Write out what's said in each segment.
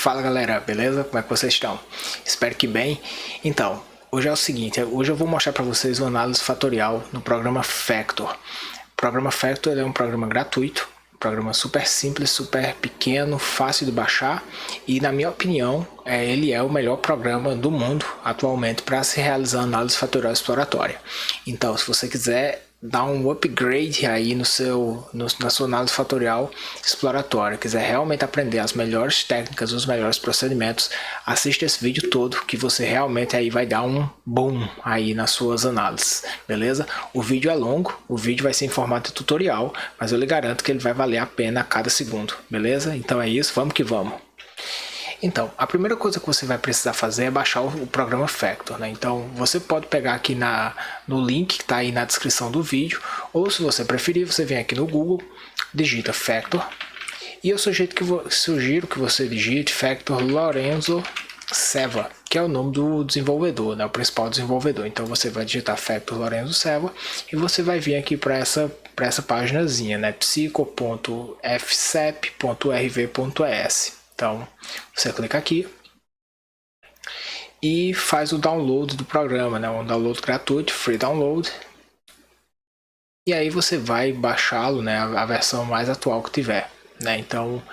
Fala galera, beleza? Como é que vocês estão? Espero que bem. Então, hoje é o seguinte, hoje eu vou mostrar para vocês uma análise fatorial no programa Factor. O programa Factor é um programa gratuito, um programa super simples, super pequeno, fácil de baixar e, na minha opinião, ele é o melhor programa do mundo atualmente para se realizar análise fatorial exploratória. Então, se você quiser dar um upgrade aí na sua análise fatorial exploratória, quiser realmente aprender as melhores técnicas, os melhores procedimentos, assista esse vídeo todo que você realmente aí vai dar um boom aí nas suas análises, beleza? O vídeo é longo, o vídeo vai ser em formato tutorial, mas eu lhe garanto que ele vai valer a pena a cada segundo, beleza? Então é isso, vamos que vamos! Então, a primeira coisa que você vai precisar fazer é baixar o programa Factor, né? Então, você pode pegar aqui no link que está aí na descrição do vídeo, ou se você preferir, você vem aqui no Google, digita Factor, e eu sugiro que você digite Factor Lorenzo Seva, que é o nome do desenvolvedor, né? O principal desenvolvedor. Então, você vai digitar Factor Lorenzo Seva e você vai vir aqui para essa paginazinha, né? psycho.fcep.rv.es. Então, você clica aqui e faz o download do programa, né? Um download gratuito, free download. E aí você vai baixá-lo, né? A versão mais atual que tiver, né? Então,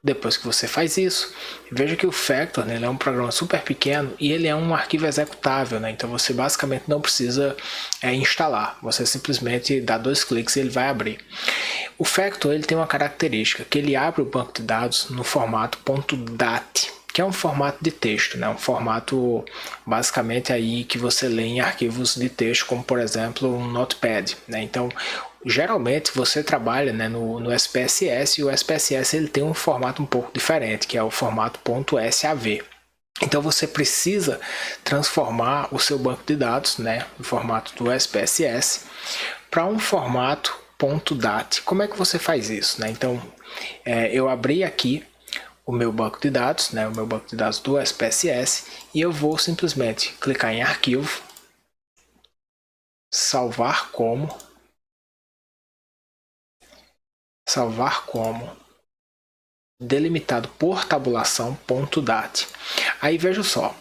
depois que você faz isso, veja que o Factor, né, ele é um programa super pequeno e ele é um arquivo executável, né? Então você basicamente não precisa instalar, você simplesmente dá 2 cliques e ele vai abrir. O Factor ele tem uma característica que ele abre o banco de dados no formato .dat, que é um formato de texto, né? Um formato basicamente aí que você lê em arquivos de texto, como por exemplo um Notepad, né? Então geralmente você trabalha, né, no SPSS, e o SPSS ele tem um formato um pouco diferente, que é o formato .sav. Então você precisa transformar o seu banco de dados, né, no formato do SPSS para um formato .dat. Como é que você faz isso, né? Então eu abri aqui o meu banco de dados, né, o meu banco de dados do SPSS, e eu vou simplesmente clicar em arquivo, salvar como delimitado por tabulação.dat. Aí veja só,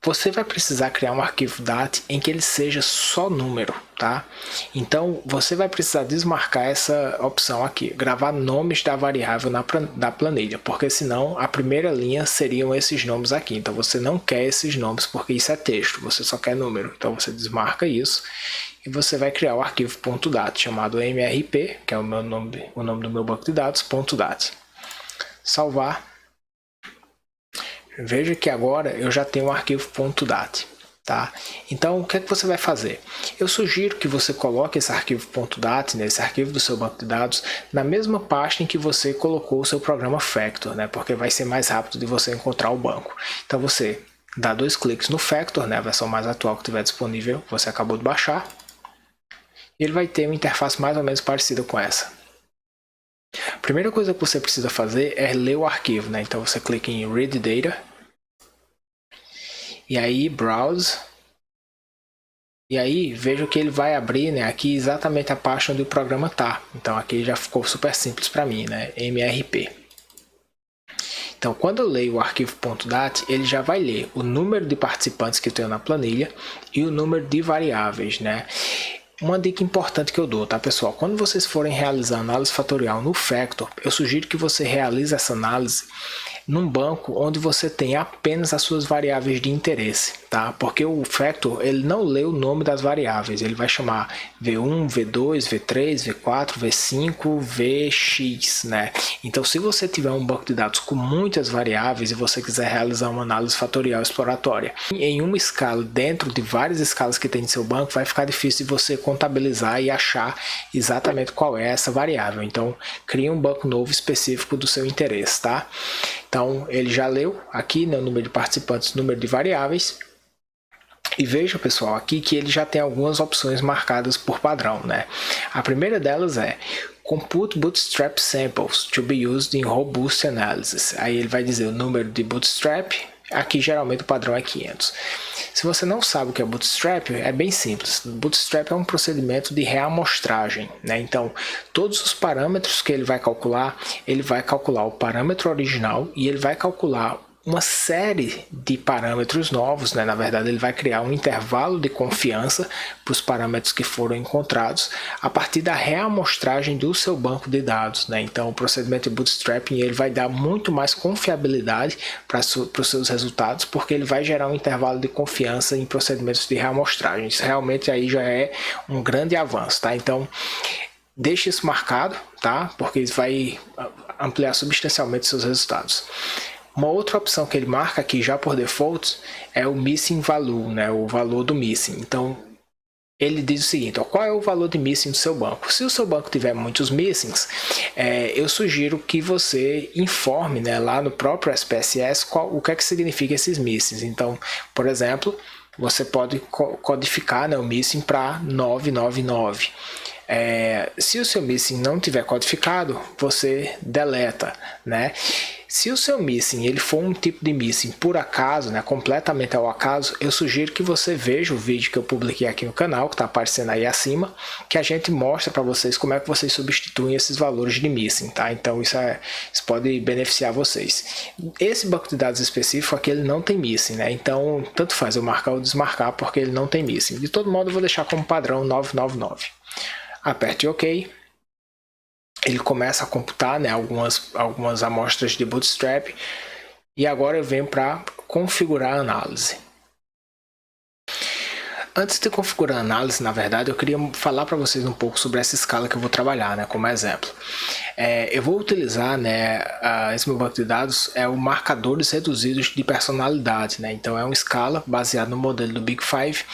você vai precisar criar um arquivo DAT em que ele seja só número, tá? Então você vai precisar desmarcar essa opção aqui, gravar nomes da variável da planilha, porque senão a primeira linha seriam esses nomes aqui. Então você não quer esses nomes porque isso é texto, você só quer número. Então você desmarca isso e você vai criar o arquivo .dat chamado mrp, que é o nome do meu banco de dados, .dat. Salvar. Veja que agora eu já tenho um arquivo .dat, tá? Então o que é que você vai fazer? Eu sugiro que você coloque esse arquivo .dat, nesse arquivo do seu banco de dados, na mesma pasta em que você colocou o seu programa Factor, né? Porque vai ser mais rápido de você encontrar o banco. Então você dá 2 cliques no Factor, né? A versão mais atual que tiver disponível, você acabou de baixar. E ele vai ter uma interface mais ou menos parecida com essa. A primeira coisa que você precisa fazer é ler o arquivo, né? Então você clica em Read Data e aí Browse, e aí veja que ele vai abrir, né, aqui exatamente a pasta onde o programa está. Então aqui já ficou super simples para mim, né? MRP. Então quando eu leio o arquivo .dat, ele já vai ler o número de participantes que eu tenho na planilha e o número de variáveis, né? Uma dica importante que eu dou, tá pessoal? Quando vocês forem realizar análise fatorial no Factor, eu sugiro que você realize essa análise num banco onde você tem apenas as suas variáveis de interesse, tá? Porque o Factor, ele não lê o nome das variáveis, ele vai chamar V1, V2, V3, V4, V5, Vx, né? Então, se você tiver um banco de dados com muitas variáveis e você quiser realizar uma análise fatorial exploratória em uma escala dentro de várias escalas que tem no seu banco, vai ficar difícil de você contabilizar e achar exatamente qual é essa variável. Então, crie um banco novo específico do seu interesse, tá? Então, ele já leu aqui, né, o número de participantes, o número de variáveis. E veja, pessoal, aqui que ele já tem algumas opções marcadas por padrão, né? A primeira delas é Compute Bootstrap Samples to be used in Robust Analysis. Aí ele vai dizer o número de Bootstrap. Aqui geralmente o padrão é 500. Se você não sabe o que é Bootstrap, é bem simples. Bootstrap é um procedimento de reamostragem, né? Então, todos os parâmetros que ele vai calcular o parâmetro original e ele vai calcular uma série de parâmetros novos, né? Na verdade, ele vai criar um intervalo de confiança para os parâmetros que foram encontrados a partir da reamostragem do seu banco de dados, né? Então, o procedimento de bootstrapping ele vai dar muito mais confiabilidade para os seus resultados, porque ele vai gerar um intervalo de confiança em procedimentos de reamostragem. Isso realmente aí já é um grande avanço, tá? Então, deixe isso marcado, tá? Porque isso vai ampliar substancialmente seus resultados. Uma outra opção que ele marca aqui já por default é o missing value, né? O valor do missing. Então, ele diz o seguinte, ó, qual é o valor de missing do seu banco? Se o seu banco tiver muitos missings, eu sugiro que você informe, né, lá no próprio SPSS o que é que significa esses missings. Então, por exemplo, você pode codificar, né, o missing para 999. Se o seu missing não tiver codificado, você deleta, né? Se o seu missing ele for um tipo de missing por acaso, né, completamente ao acaso, eu sugiro que você veja o vídeo que eu publiquei aqui no canal, que está aparecendo aí acima, que a gente mostra para vocês como é que vocês substituem esses valores de missing, tá? Então isso pode beneficiar vocês. Esse banco de dados específico aqui ele não tem missing, né? Então tanto faz eu marcar ou desmarcar porque ele não tem missing. De todo modo eu vou deixar como padrão 999. Aperte OK. Ele começa a computar, né, algumas amostras de Bootstrap e agora eu venho para configurar a análise. Antes de configurar a análise, na verdade, eu queria falar para vocês um pouco sobre essa escala que eu vou trabalhar, né, como exemplo. Eu vou utilizar, né, esse meu banco de dados é o marcadores reduzidos de personalidade, né? Então é uma escala baseada no modelo do Big Five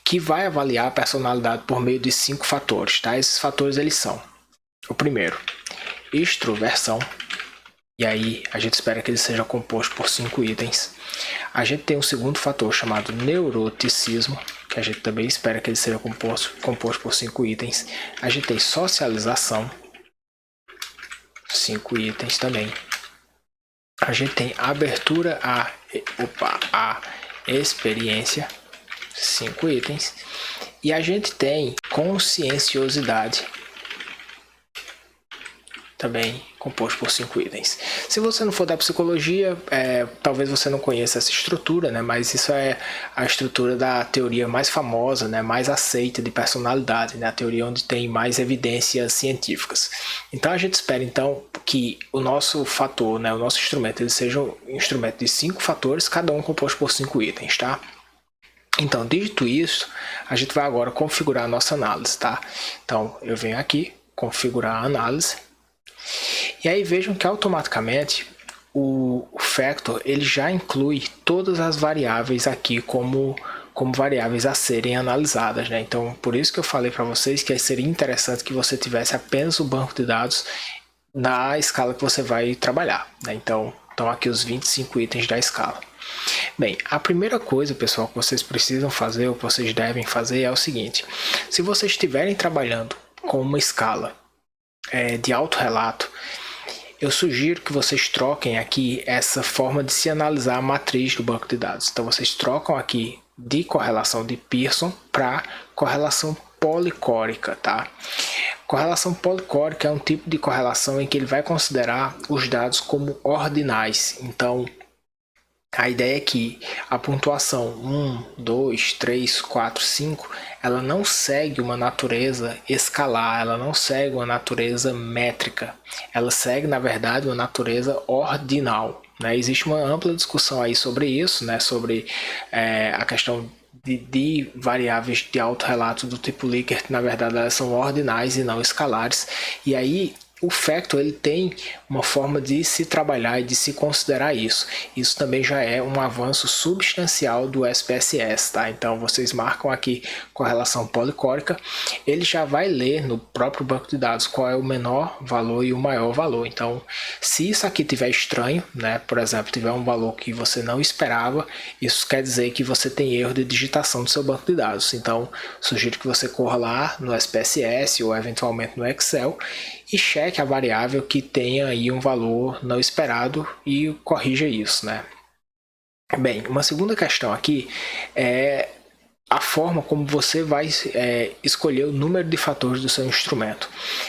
que vai avaliar a personalidade por meio de 5 fatores, tá? Esses fatores eles são: o primeiro, extroversão, e aí a gente espera que ele seja composto por 5 itens. A gente tem um segundo fator chamado neuroticismo, que a gente também espera que ele seja composto por 5 itens. A gente tem socialização, 5 itens também. A gente tem abertura à experiência, 5 itens. E a gente tem conscienciosidade, também composto por 5 itens. Se você não for da psicologia, talvez você não conheça essa estrutura, né? Mas isso é a estrutura da teoria mais famosa, né? Mais aceita de personalidade, né? A teoria onde tem mais evidências científicas. Então a gente espera então que o nosso fator, né? O nosso instrumento, ele seja um instrumento de 5 fatores, cada um composto por 5 itens, tá? Então, dito isso, a gente vai agora configurar a nossa análise, tá? Então, eu venho aqui, configurar a análise. E aí vejam que automaticamente o Factor ele já inclui todas as variáveis aqui como variáveis a serem analisadas, né? Então, por isso que eu falei para vocês que seria interessante que você tivesse apenas o banco de dados na escala que você vai trabalhar, né? Então, estão aqui os 25 itens da escala. Bem, a primeira coisa, pessoal, que vocês precisam fazer, ou que vocês devem fazer é o seguinte: se vocês estiverem trabalhando com uma escala de autorrelato, eu sugiro que vocês troquem aqui essa forma de se analisar a matriz do banco de dados. Então vocês trocam aqui de correlação de Pearson para correlação policórica, tá? Correlação policórica é um tipo de correlação em que ele vai considerar os dados como ordinais. Então a ideia é que a pontuação 1, 2, 3, 4, 5, ela não segue uma natureza escalar, ela não segue uma natureza métrica, ela segue, na verdade, uma natureza ordinal, né? Existe uma ampla discussão aí sobre isso, né? Sobre a questão de variáveis de autorrelato do tipo Likert, na verdade elas são ordinais e não escalares, e aí o Factor ele tem uma forma de se trabalhar e de se considerar isso. Isso também já é um avanço substancial do SPSS, tá? Então vocês marcam aqui correlação policórica, ele já vai ler no próprio banco de dados qual é o menor valor e o maior valor. Então, se isso aqui tiver estranho, né? Por exemplo, tiver um valor que você não esperava, isso quer dizer que você tem erro de digitação do seu banco de dados. Então, sugiro que você corra lá no SPSS ou eventualmente no Excel e cheque a variável que tenha aí um valor não esperado e corrija isso, né? Bem, uma segunda questão aqui é a forma como você vai escolher o número de fatores do seu instrumento.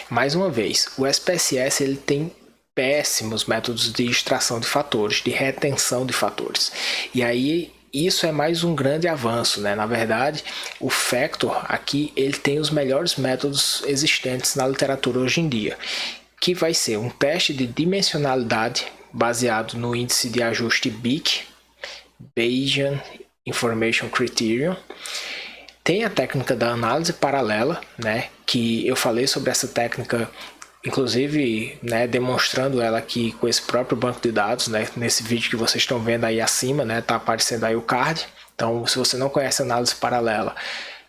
Mais uma vez, o SPSS ele tem péssimos métodos de extração de fatores, de retenção de fatores. E aí isso é mais um grande avanço, né? Na verdade, o Factor aqui ele tem os melhores métodos existentes na literatura hoje em dia, que vai ser um teste de dimensionalidade baseado no índice de ajuste BIC, Bayesian Information Criterion. Tem a técnica da análise paralela, né? Que eu falei sobre essa técnica, inclusive, né, demonstrando ela aqui com esse próprio banco de dados, né, nesse vídeo que vocês estão vendo aí acima, né, tá aparecendo aí o card. Então, se você não conhece análise paralela,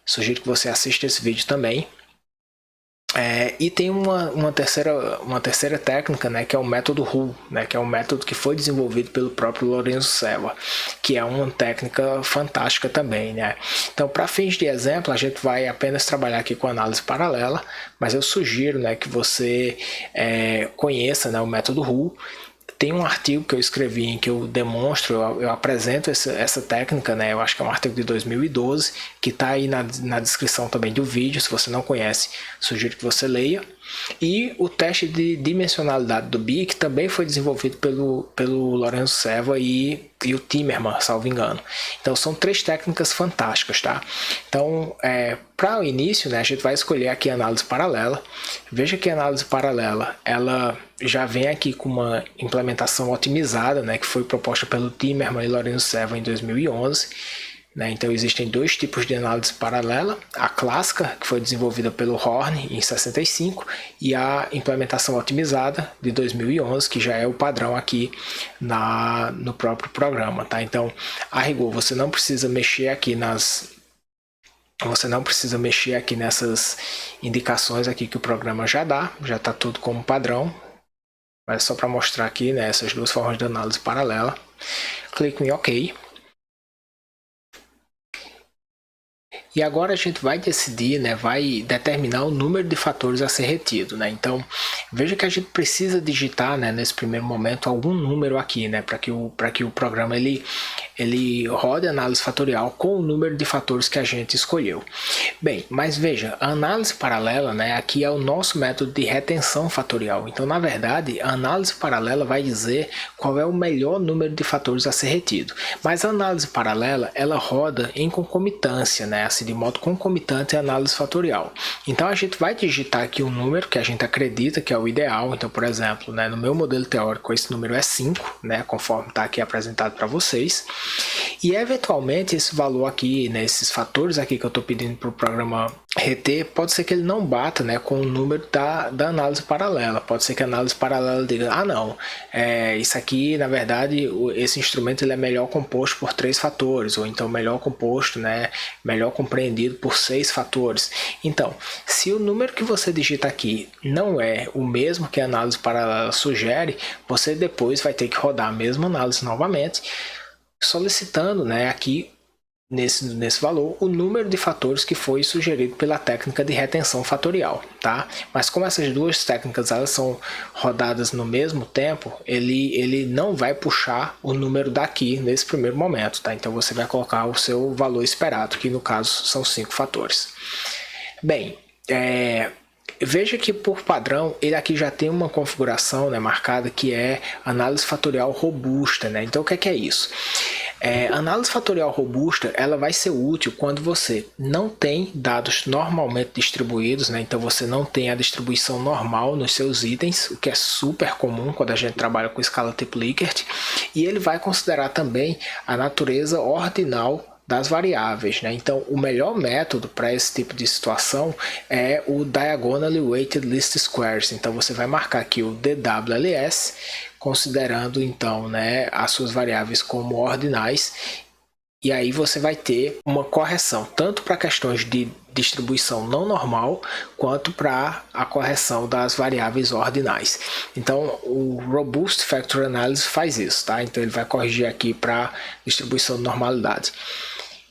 sugiro que você assista esse vídeo também. E tem uma terceira técnica, né, que é o método Hull, né, que é um método que foi desenvolvido pelo próprio Lorenzo Serva, que é uma técnica fantástica também, né? Então, para fins de exemplo, a gente vai apenas trabalhar aqui com análise paralela, mas eu sugiro, né, que você conheça, né, o método Hull. Tem um artigo que eu escrevi em que eu demonstro, eu apresento essa técnica, né? Eu acho que é um artigo de 2012, que está aí na descrição também do vídeo. Se você não conhece, sugiro que você leia. E o teste de dimensionalidade do BIC também foi desenvolvido pelo Lorenzo Serva e o Timmerman, salvo engano. Então são 3 técnicas fantásticas, tá? Então, para o início, né, a gente vai escolher aqui a análise paralela. Veja que a análise paralela, ela já vem aqui com uma implementação otimizada, né, que foi proposta pelo Timmerman e Lorenzo Serva em 2011. Então existem 2 tipos de análise paralela, a clássica, que foi desenvolvida pelo Horn em 65, e a implementação otimizada de 2011, que já é o padrão aqui no próprio programa, tá? Então, a rigor, você não precisa mexer aqui nessas indicações aqui que o programa já dá, já está tudo como padrão, mas só para mostrar aqui, né, essas 2 formas de análise paralela. Clique em OK. E agora a gente vai decidir, né, vai determinar o número de fatores a ser retido, né? Então, veja que a gente precisa digitar, né, nesse primeiro momento algum número aqui, né, para que o programa ele rode a análise fatorial com o número de fatores que a gente escolheu. Bem, mas veja, a análise paralela, né, aqui é o nosso método de retenção fatorial. Então, na verdade, a análise paralela vai dizer qual é o melhor número de fatores a ser retido. Mas a análise paralela, ela roda em concomitância, né, assim, de modo concomitante à análise fatorial. Então, a gente vai digitar aqui um número que a gente acredita que é o ideal. Então, por exemplo, né, no meu modelo teórico, esse número é 5, né, conforme está aqui apresentado para vocês. E eventualmente esse valor aqui, né, esses fatores aqui que eu estou pedindo para o programa reter, pode ser que ele não bata, né, com o número da análise paralela. Pode ser que a análise paralela diga, não, isso aqui, na verdade, esse instrumento ele é melhor composto por 3 fatores, ou então melhor composto, né, melhor compreendido por 6 fatores. Então, se o número que você digita aqui não é o mesmo que a análise paralela sugere, você depois vai ter que rodar a mesma análise novamente, solicitando, né, aqui nesse valor o número de fatores que foi sugerido pela técnica de retenção fatorial, tá? Mas como essas 2 técnicas elas são rodadas no mesmo tempo, ele não vai puxar o número daqui nesse primeiro momento, tá? Então você vai colocar o seu valor esperado, que no caso são 5 fatores. Bem, veja que por padrão ele aqui já tem uma configuração, né, marcada, que é análise fatorial robusta, né? Então o que é isso? Análise fatorial robusta ela vai ser útil quando você não tem dados normalmente distribuídos, né? Então você não tem a distribuição normal nos seus itens, o que é super comum quando a gente trabalha com escala tipo Likert, e ele vai considerar também a natureza ordinal das variáveis, né? Então, o melhor método para esse tipo de situação é o Diagonally Weighted Least Squares. Então, você vai marcar aqui o DWLS, considerando então, né, as suas variáveis como ordinais, e aí você vai ter uma correção tanto para questões de distribuição não normal quanto para a correção das variáveis ordinais. Então o Robust Factor Analysis faz isso, tá? Então ele vai corrigir aqui para distribuição de normalidade.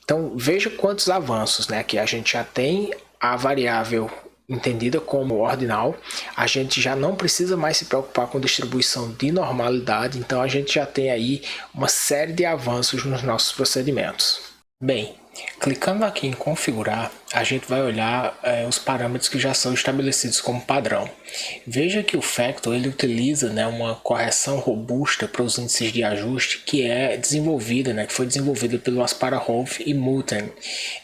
Então veja quantos avanços, né? Que a gente já tem a variável entendida como ordinal, a gente já não precisa mais se preocupar com distribuição de normalidade, então a gente já tem aí uma série de avanços nos nossos procedimentos. Bem, clicando aqui em configurar, a gente vai olhar os parâmetros que já são estabelecidos como padrão. Veja que o Factor ele utiliza, né, uma correção robusta para os índices de ajuste que é desenvolvida, né, que foi desenvolvida pelo Asparuhov e Moulton.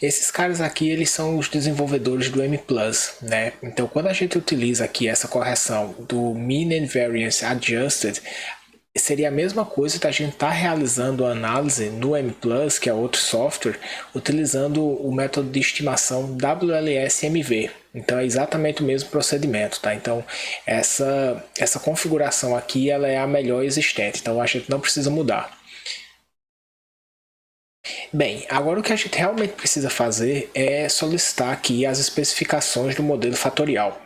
Esses caras aqui eles são os desenvolvedores do M+, né? Então quando a gente utiliza aqui essa correção do Mean and Variance Adjusted, seria a mesma coisa que a gente está realizando a análise no M+, que é outro software, utilizando o método de estimação WLS-MV. Então é exatamente o mesmo procedimento, tá? Então essa configuração aqui ela é a melhor existente, então a gente não precisa mudar. Bem, agora o que a gente realmente precisa fazer é solicitar aqui as especificações do modelo fatorial.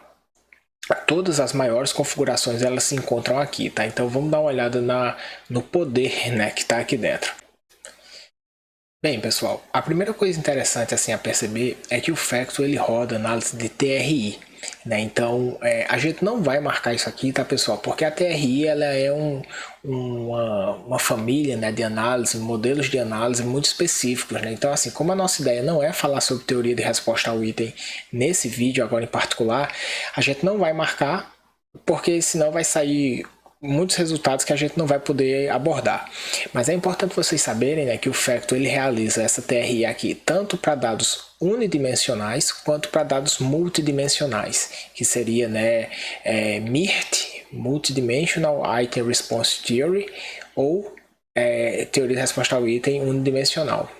Todas as maiores configurações elas se encontram aqui, tá? Então vamos dar uma olhada no poder, né, que está aqui dentro. Bem, pessoal, a primeira coisa interessante assim a perceber é que o Factor ele roda análise de TRI, né? Então a gente não vai marcar isso aqui, tá, pessoal? Porque a TRI ela é uma família, né, de análise, modelos de análise muito específicos, né? Então assim, como a nossa ideia não é falar sobre teoria de resposta ao item nesse vídeo agora em particular, a gente não vai marcar, porque senão vai sair muitos resultados que a gente não vai poder abordar. Mas é importante vocês saberem, né, que o Factor ele realiza essa TRI aqui tanto para dados unidimensionais quanto para dados multidimensionais, que seria, né, MIRT, Multidimensional Item Response Theory, ou teoria de resposta ao item unidimensional,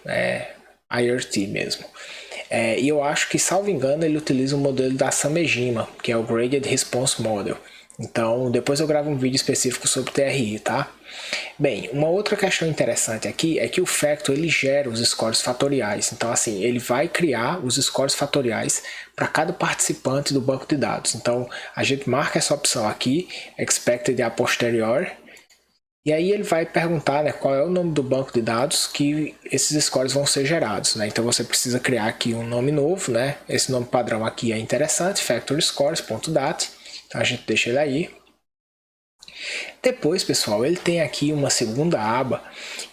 IRT mesmo. E eu acho que, salvo engano, ele utiliza o modelo da Samejima, que é o Graded Response Model. Então, depois eu gravo um vídeo específico sobre TRI, tá? Bem, uma outra questão interessante aqui é que o Factor ele gera os scores fatoriais. Então, assim, ele vai criar os scores fatoriais para cada participante do banco de dados. Então, a gente marca essa opção aqui, Expected a posteriori, e aí ele vai perguntar, né, qual é o nome do banco de dados que esses scores vão ser gerados, né? Então você precisa criar aqui um nome novo, né? Esse nome padrão aqui é interessante, factorscores.dat. Então a gente deixa ele aí. Depois, pessoal, ele tem aqui uma segunda aba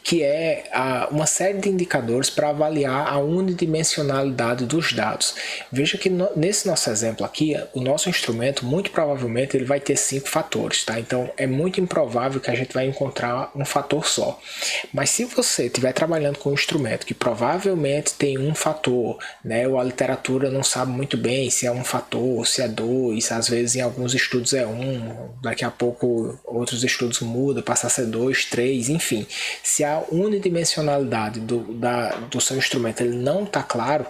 que é uma série de indicadores para avaliar a unidimensionalidade dos dados. Veja que nesse nosso exemplo aqui, o nosso instrumento, muito provavelmente, ele vai ter 5 fatores, tá? Então, é muito improvável que a gente vai encontrar um fator só. Mas se você estiver trabalhando com um instrumento que provavelmente tem um fator, né? Ou a literatura não sabe muito bem se é um fator, se é 2, às vezes em alguns estudos é 1, daqui a pouco outros estudos mudam, passa a ser 2, 3, enfim. Se a unidimensionalidade do seu instrumento ele não está claro,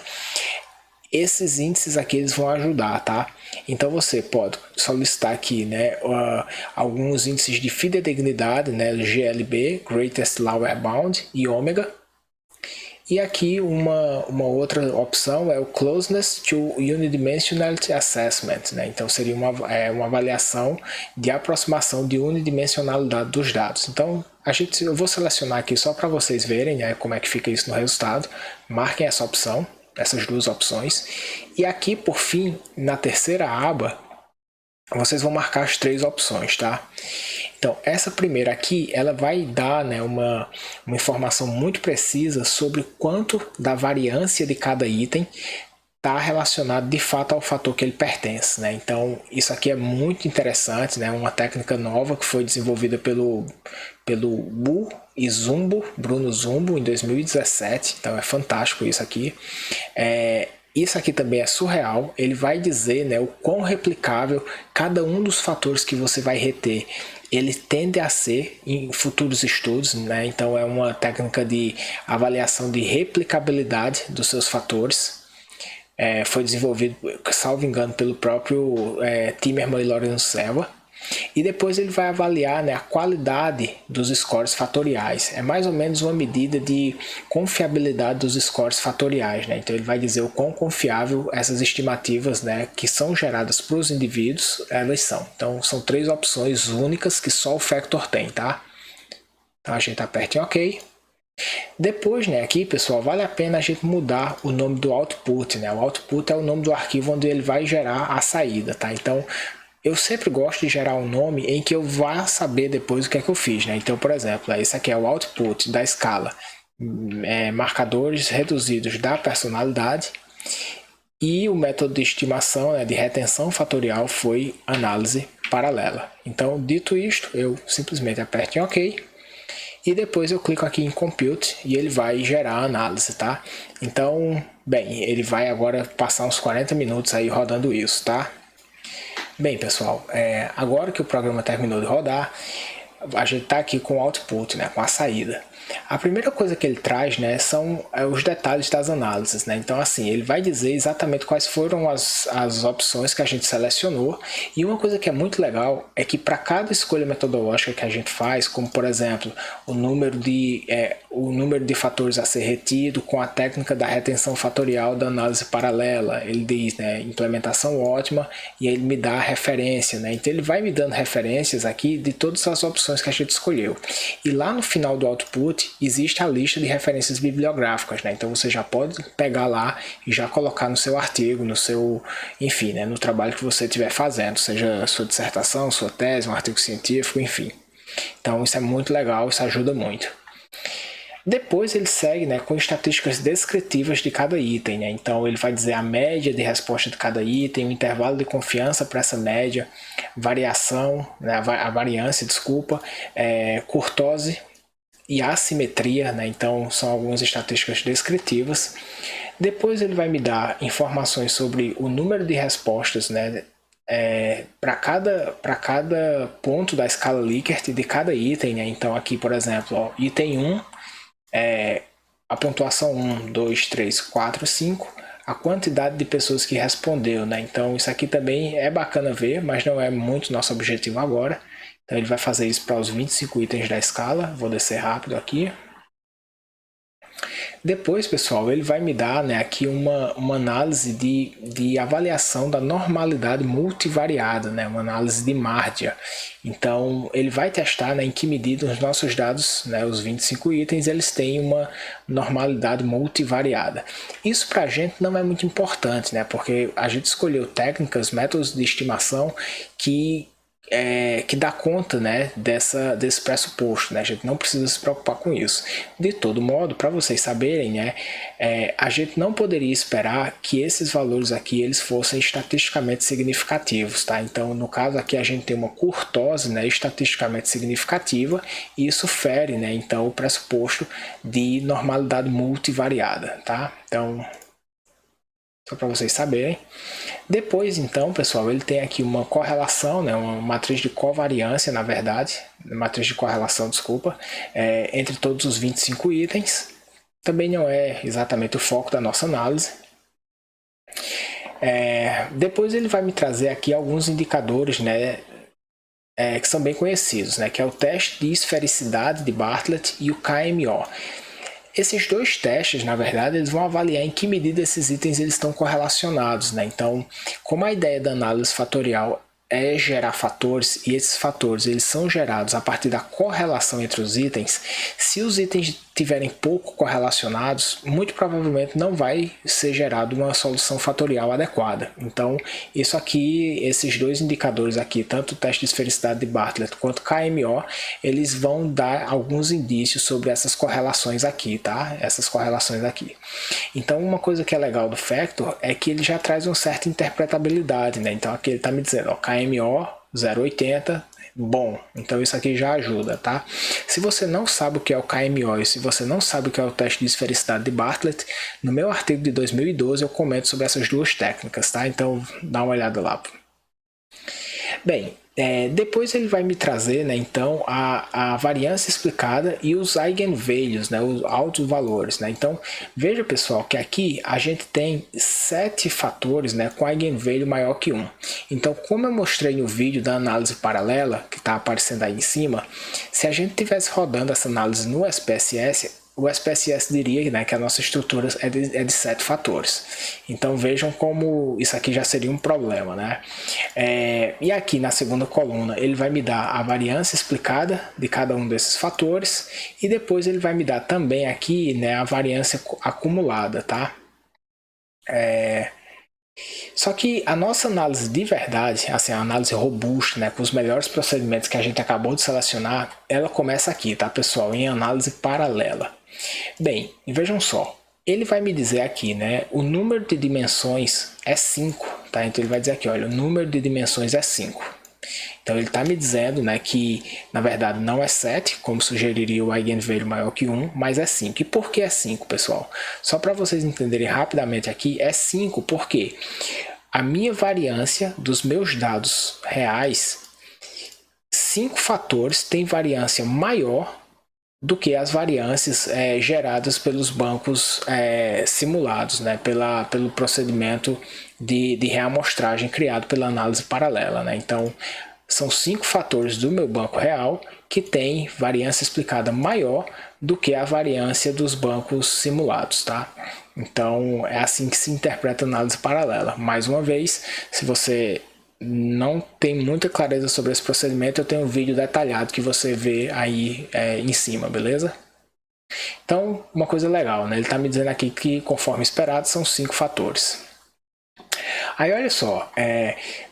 esses índices aqui eles vão ajudar, tá? Então você pode solicitar aqui, né, alguns índices de fidedignidade, né, GLB, Greatest Lower Bound e ômega. E aqui uma outra opção é o Closeness to Unidimensionality Assessment, né? Então seria uma avaliação de aproximação de unidimensionalidade dos dados. Então eu vou selecionar aqui só para vocês verem, né, como é que fica isso no resultado. Marquem essa opção, essas duas opções. E aqui por fim, na terceira aba, vocês vão marcar as 3 opções, tá? Então, essa primeira aqui, ela vai dar, né, uma informação muito precisa sobre quanto da variância de cada item está relacionado de fato ao fator que ele pertence, né? Então, isso aqui é muito interessante, né? Uma técnica nova que foi desenvolvida pelo Bu e Zumbo, Bruno Zumbo, em 2017. Então, é fantástico isso aqui. Isso aqui também é surreal, ele vai dizer, né, o quão replicável cada um dos fatores que você vai reter, ele tende a ser em futuros estudos, né? Então é uma técnica de avaliação de replicabilidade dos seus fatores. Foi desenvolvido, salvo engano, pelo próprio Timmerman e Lorenzo Serva. E depois ele vai avaliar, né, a qualidade dos scores fatoriais. É mais ou menos uma medida de confiabilidade dos scores fatoriais, né? Então ele vai dizer o quão confiável essas estimativas, né, que são geradas para os indivíduos, elas são. Então são 3 opções únicas que só o Factor tem, tá? Então a gente aperta em OK. Depois, né, aqui, pessoal, vale a pena a gente mudar o nome do output, né? O output é o nome do arquivo onde ele vai gerar a saída, tá? Então, eu sempre gosto de gerar um nome em que eu vá saber depois o que é que eu fiz, né? Então, por exemplo, esse aqui é o output da escala marcadores reduzidos da personalidade, e o método de estimação, né, de retenção fatorial foi análise paralela. Então, dito isto, eu simplesmente aperto em OK e depois eu clico aqui em Compute e ele vai gerar a análise, tá? Então, bem, ele vai agora passar uns 40 minutos aí rodando isso, tá? Bem, pessoal, agora que o programa terminou de rodar, a gente está aqui com o output, né, com a saída. A primeira coisa que ele traz, né, são os detalhes das análises, né? Então, assim, ele vai dizer exatamente quais foram as opções que a gente selecionou. E uma coisa que é muito legal é que para cada escolha metodológica que a gente faz, como por exemplo, o número de fatores a ser retido com a técnica da retenção fatorial da análise paralela, ele diz, né, implementação ótima, e ele me dá a referência, né? Então ele vai me dando referências aqui de todas as opções que a gente escolheu. E lá no final do output existe a lista de referências bibliográficas, né? Então você já pode pegar lá e já colocar no seu artigo, no seu, enfim, né, no trabalho que você estiver fazendo, seja sua dissertação, sua tese, um artigo científico, enfim. Então isso é muito legal, isso ajuda muito. Depois ele segue, né, com estatísticas descritivas de cada item, né? Então ele vai dizer a média de resposta de cada item, o intervalo de confiança para essa média, variação, né, a variância, desculpa, curtose e assimetria, né? Então são algumas estatísticas descritivas. Depois ele vai me dar informações sobre o número de respostas, né, para cada ponto da escala Likert de cada item, né? Então aqui, por exemplo, ó, item 1, a pontuação 1, 2, 3, 4, 5, a quantidade de pessoas que respondeu, né? Então isso aqui também é bacana ver, mas não é muito nosso objetivo agora. Então ele vai fazer isso para os 25 itens da escala. Vou descer rápido aqui. Depois, pessoal, ele vai me dar, né, aqui uma análise de avaliação da normalidade multivariada, né, uma análise de Mardia. Então, ele vai testar, né, em que medida os nossos dados, né, os 25 itens, eles têm uma normalidade multivariada. Isso para a gente não é muito importante, né, porque a gente escolheu técnicas, métodos de estimação que dá conta, né, desse pressuposto, né? A gente não precisa se preocupar com isso. De todo modo, para vocês saberem, né, a gente não poderia esperar que esses valores aqui eles fossem estatisticamente significativos, tá? Então, no caso aqui a gente tem uma curtose, né, estatisticamente significativa, e isso fere, né, então o pressuposto de normalidade multivariada, tá? Então, só para vocês saberem. Depois, então, pessoal, ele tem aqui uma correlação, né, uma matriz de covariância, na verdade, matriz de correlação, desculpa, entre todos os 25 itens. Também não é exatamente o foco da nossa análise. Depois ele vai me trazer aqui alguns indicadores, né, que são bem conhecidos, né, que é o teste de esfericidade de Bartlett e o KMO. Esses dois testes, na verdade, eles vão avaliar em que medida esses itens eles estão correlacionados, né? Então, como a ideia da análise fatorial é gerar fatores, e esses fatores eles são gerados a partir da correlação entre os itens, se os itens estiverem pouco correlacionados, muito provavelmente não vai ser gerada uma solução fatorial adequada. Então, isso aqui, esses dois indicadores aqui, tanto o teste de esfericidade de Bartlett quanto o KMO, eles vão dar alguns indícios sobre essas correlações aqui, tá? Essas correlações aqui. Então, uma coisa que é legal do Factor é que ele já traz uma certa interpretabilidade, né? Então, aqui ele está me dizendo, ó, KMO 0,80, bom, então isso aqui já ajuda, tá? Se você não sabe o que é o KMO e se você não sabe o que é o teste de esfericidade de Bartlett, no meu artigo de 2012 eu comento sobre essas duas técnicas, tá? Então dá uma olhada lá. Bem, depois ele vai me trazer, né, então, a variância explicada e os eigenvalues, né, os altos valores, né? Então, veja, pessoal, que aqui a gente tem 7 fatores, né, com eigenvalue maior que 1. Então, como eu mostrei no vídeo da análise paralela, que está aparecendo aí em cima, se a gente estivesse rodando essa análise no SPSS, o SPSS diria, né, que a nossa estrutura é de 7 fatores. Então vejam como isso aqui já seria um problema, né? E aqui na segunda coluna ele vai me dar a variância explicada de cada um desses fatores e depois ele vai me dar também aqui, né, a variância acumulada, tá? Só que a nossa análise de verdade, assim, a análise robusta, né, com os melhores procedimentos que a gente acabou de selecionar, ela começa aqui, tá, pessoal? Em análise paralela. Bem, vejam só, ele vai me dizer aqui, né, o número de dimensões é 5, tá? Então ele vai dizer aqui, olha, o número de dimensões é 5. Então ele está me dizendo, né, que na verdade não é 7, como sugeriria o eigenvalue maior que 1, mas é 5. E por que é 5, pessoal? Só para vocês entenderem rapidamente aqui, é 5 porque a minha variância dos meus dados reais, 5 fatores tem variância maior do que as variâncias geradas pelos bancos simulados, né, pelo procedimento de reamostragem criado pela análise paralela, né? Então, são 5 fatores do meu banco real que tem variância explicada maior do que a variância dos bancos simulados, tá? Então, é assim que se interpreta a análise paralela. Mais uma vez, se você não tem muita clareza sobre esse procedimento, eu tenho um vídeo detalhado que você vê aí em cima, beleza? Então, uma coisa legal, né? Ele está me dizendo aqui que, conforme esperado, são 5 fatores. Aí, olha só,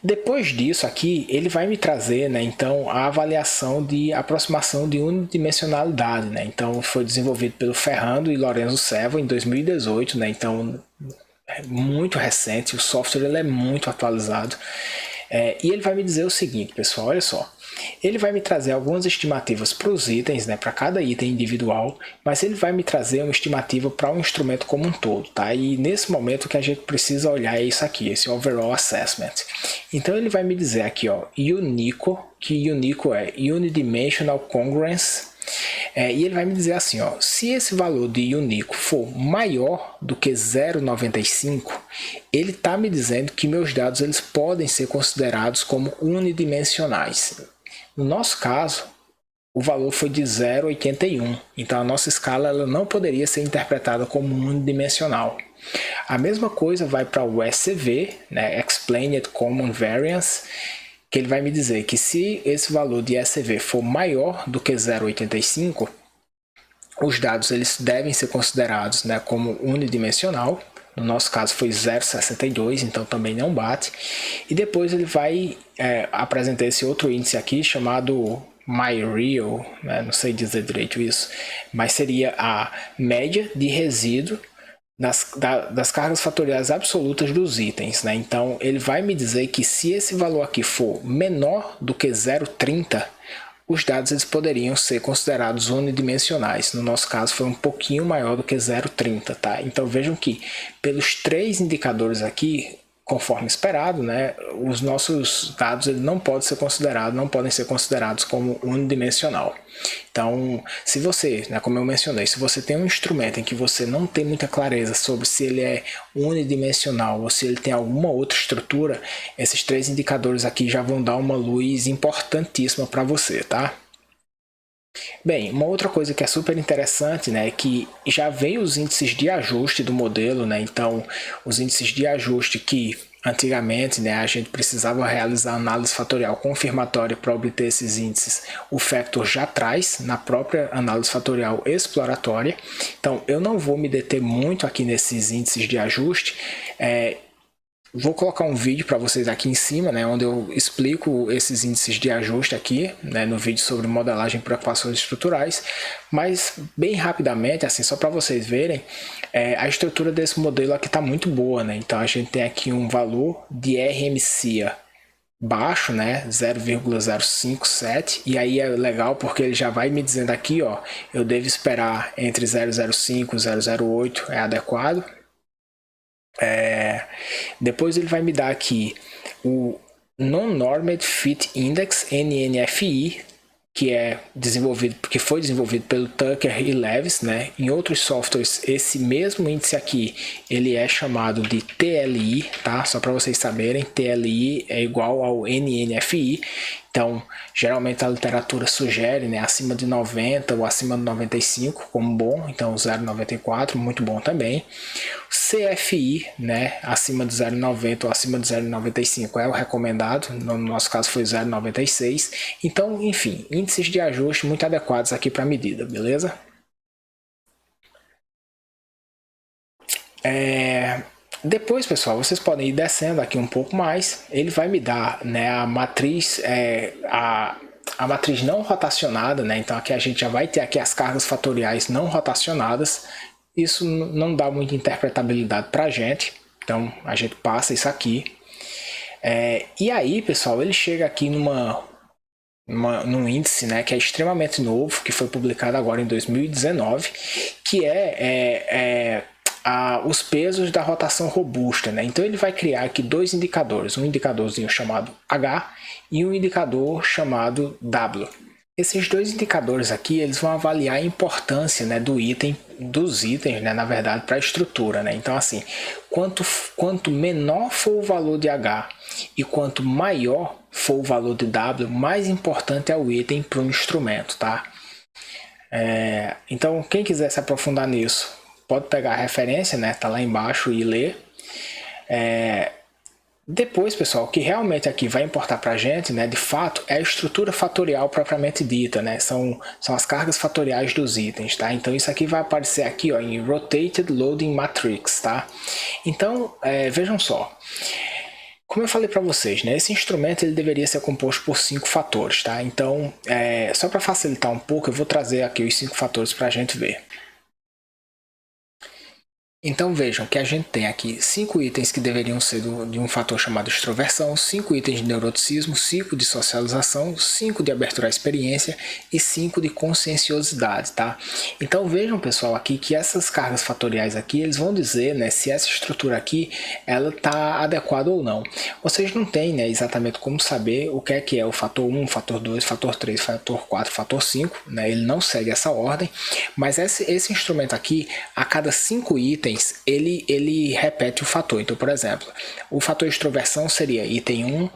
depois disso aqui, ele vai me trazer, né, então, a avaliação de aproximação de unidimensionalidade, né? Então, foi desenvolvido pelo Ferrando e Lorenzo Servo em 2018, né? Então, é muito recente, o software ele é muito atualizado. E ele vai me dizer o seguinte, pessoal, olha só. Ele vai me trazer algumas estimativas para os itens, né, para cada item individual, mas ele vai me trazer uma estimativa para um instrumento como um todo, tá? E nesse momento o que a gente precisa olhar é isso aqui, esse Overall Assessment. Então ele vai me dizer aqui, ó, UNICO, que UNICO é Unidimensional Congruence, e ele vai me dizer assim, ó, se esse valor de UNICO for maior do que 0,95, ele está me dizendo que meus dados eles podem ser considerados como unidimensionais. No nosso caso, o valor foi de 0,81, então a nossa escala ela não poderia ser interpretada como unidimensional. A mesma coisa vai para o SCV, né, Explained Common Variance, que ele vai me dizer que se esse valor de SCV for maior do que 0,85, os dados eles devem ser considerados, né, como unidimensional. No nosso caso foi 0,62, então também não bate. E depois ele vai apresentar esse outro índice aqui chamado MyReal, né, não sei dizer direito isso, mas seria a média de resíduo das cargas fatoriais absolutas dos itens, né? Então ele vai me dizer que se esse valor aqui for menor do que 0,30, os dados eles poderiam ser considerados unidimensionais. No nosso caso foi um pouquinho maior do que 0,30, tá? Então vejam que pelos 3 indicadores aqui, conforme esperado, né, os nossos dados eles não podem ser considerados como unidimensional. Então, se você, né, como eu mencionei, se você tem um instrumento em que você não tem muita clareza sobre se ele é unidimensional ou se ele tem alguma outra estrutura, esses 3 indicadores aqui já vão dar uma luz importantíssima para você, tá? Bem, uma outra coisa que é super interessante, né, é que já vem os índices de ajuste do modelo, né? Então, os índices de ajuste que antigamente, né, a gente precisava realizar análise fatorial confirmatória para obter esses índices, o Factor já traz na própria análise fatorial exploratória. Então, eu não vou me deter muito aqui nesses índices de ajuste. Vou colocar um vídeo para vocês aqui em cima, né, onde eu explico esses índices de ajuste aqui, né, no vídeo sobre modelagem por equações estruturais, mas bem rapidamente, assim, só para vocês verem, a estrutura desse modelo aqui está muito boa, né? Então a gente tem aqui um valor de RMCA baixo, né, 0,057, e aí é legal porque ele já vai me dizendo aqui, ó, eu devo esperar entre 0,05 e 0,08 é adequado. Depois ele vai me dar aqui o Non-Normed Fit Index, NNFI, que foi desenvolvido pelo Tucker e Levis, né? Em outros softwares, esse mesmo índice aqui, ele é chamado de TLI, tá? Só para vocês saberem, TLI é igual ao NNFI. Então, geralmente a literatura sugere, né, acima de 90 ou acima de 95 como bom, então 0,94 muito bom também. CFI, né, acima de 0,90 ou acima de 0,95 é o recomendado, no nosso caso foi 0,96. Então, enfim, índices de ajuste muito adequados aqui para a medida, beleza? Depois, pessoal, vocês podem ir descendo aqui um pouco mais. Ele vai me dar, né, a matriz, a matriz não rotacionada, né? Então aqui a gente já vai ter aqui as cargas fatoriais não rotacionadas. Isso não dá muita interpretabilidade para a gente. Então a gente passa isso aqui. E aí, pessoal, ele chega aqui num índice, né, que é extremamente novo, que foi publicado agora em 2019, que os pesos da rotação robusta, né? Então ele vai criar aqui dois indicadores, um indicadorzinho chamado H e um indicador chamado W. Esses dois indicadores aqui, eles vão avaliar a importância, né, dos itens, né, na verdade, para a estrutura, né? Então assim, quanto menor for o valor de H e quanto maior for o valor de W, mais importante é o item para o instrumento, tá? Então quem quiser se aprofundar nisso, pode pegar a referência, né? Tá lá embaixo e ler. Depois, pessoal, o que realmente aqui vai importar para a gente, né, de fato, é a estrutura fatorial propriamente dita, né? São as cargas fatoriais dos itens, tá? Então isso aqui vai aparecer aqui, ó, em Rotated Loading Matrix, tá? Então, vejam só. Como eu falei para vocês, né, esse instrumento ele deveria ser composto por 5 fatores, tá? Então, só para facilitar um pouco, eu vou trazer aqui os 5 fatores para a gente ver. Então vejam que a gente tem aqui 5 itens que deveriam ser de um fator chamado extroversão, 5 itens de neuroticismo, 5 de socialização, 5 de abertura à experiência e 5 de conscienciosidade, tá? Então vejam, pessoal, aqui que essas cargas fatoriais aqui, eles vão dizer, né, se essa estrutura aqui, ela está adequada ou não. Vocês não têm, né, exatamente como saber o que é o fator 1, fator 2, fator 3, fator 4, fator 5, né? Ele não segue essa ordem, mas esse instrumento aqui, a cada 5 itens, ele repete o fator. Então, por exemplo, o fator extroversão seria item 1,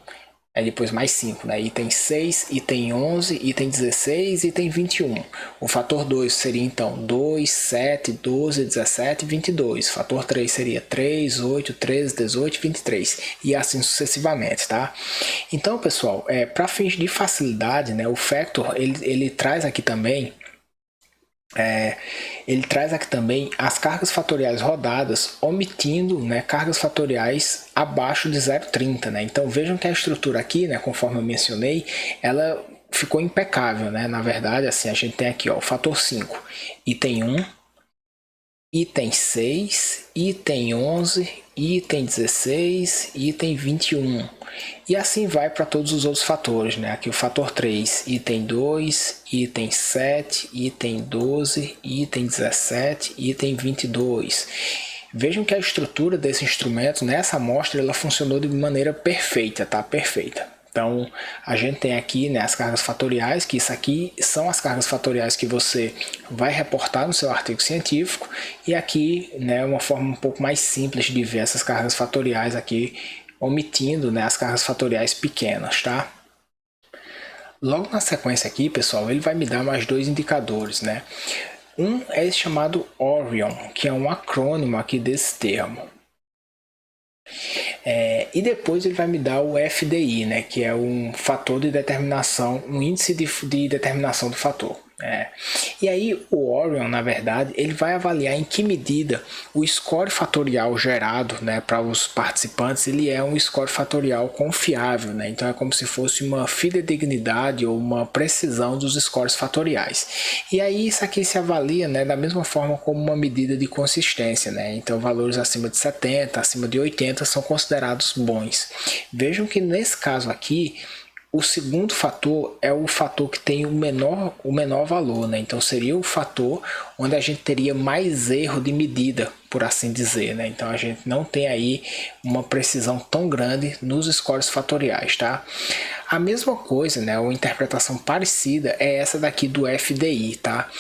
depois mais 5, né? Item 6, item 11, item 16, item 21. O fator 2 seria então 2, 7, 12, 17, 22. Fator 3 seria 3, 8, 13, 18, 23. E assim sucessivamente, tá? Então, pessoal, para fins de facilidade, né, o Factor ele traz aqui também as cargas fatoriais rodadas, omitindo, né, cargas fatoriais abaixo de 0,30, né? Então vejam que a estrutura aqui, né, conforme eu mencionei, ela ficou impecável, né? Na verdade, assim, a gente tem aqui, ó, o fator 5, item 1, item 6, item 11, item 16, item 21. E assim vai para todos os outros fatores, né? Aqui o fator 3, item 2, item 7, item 12, item 17, item 22. Vejam que a estrutura desse instrumento, nessa amostra, ela funcionou de maneira perfeita, tá? Perfeita. Então, a gente tem aqui, né, as cargas fatoriais, que isso aqui são as cargas fatoriais que você vai reportar no seu artigo científico. E aqui, né, uma forma um pouco mais simples de ver essas cargas fatoriais aqui, omitindo, né, as cargas fatoriais pequenas, tá? Logo na sequência aqui, pessoal, ele vai me dar mais dois indicadores, né? Um é esse chamado Orion, que é um acrônimo aqui desse termo. E depois ele vai me dar o FDI, né, que é um fator de determinação, um índice de determinação do fator. E aí o Orion, na verdade, ele vai avaliar em que medida o score fatorial gerado, né, para os participantes, ele é um score fatorial confiável, né? Então é como se fosse uma fidedignidade ou uma precisão dos scores fatoriais. E aí isso aqui se avalia, né, da mesma forma como uma medida de consistência, né? Então valores acima de 70, acima de 80 são considerados bons. Vejam que nesse caso aqui, o segundo fator é o fator que tem o menor valor, né? Então seria o fator onde a gente teria mais erro de medida, por assim dizer, né? Então a gente não tem aí uma precisão tão grande nos scores fatoriais, tá? A mesma coisa, né? Uma interpretação parecida é essa daqui do FDI, tá?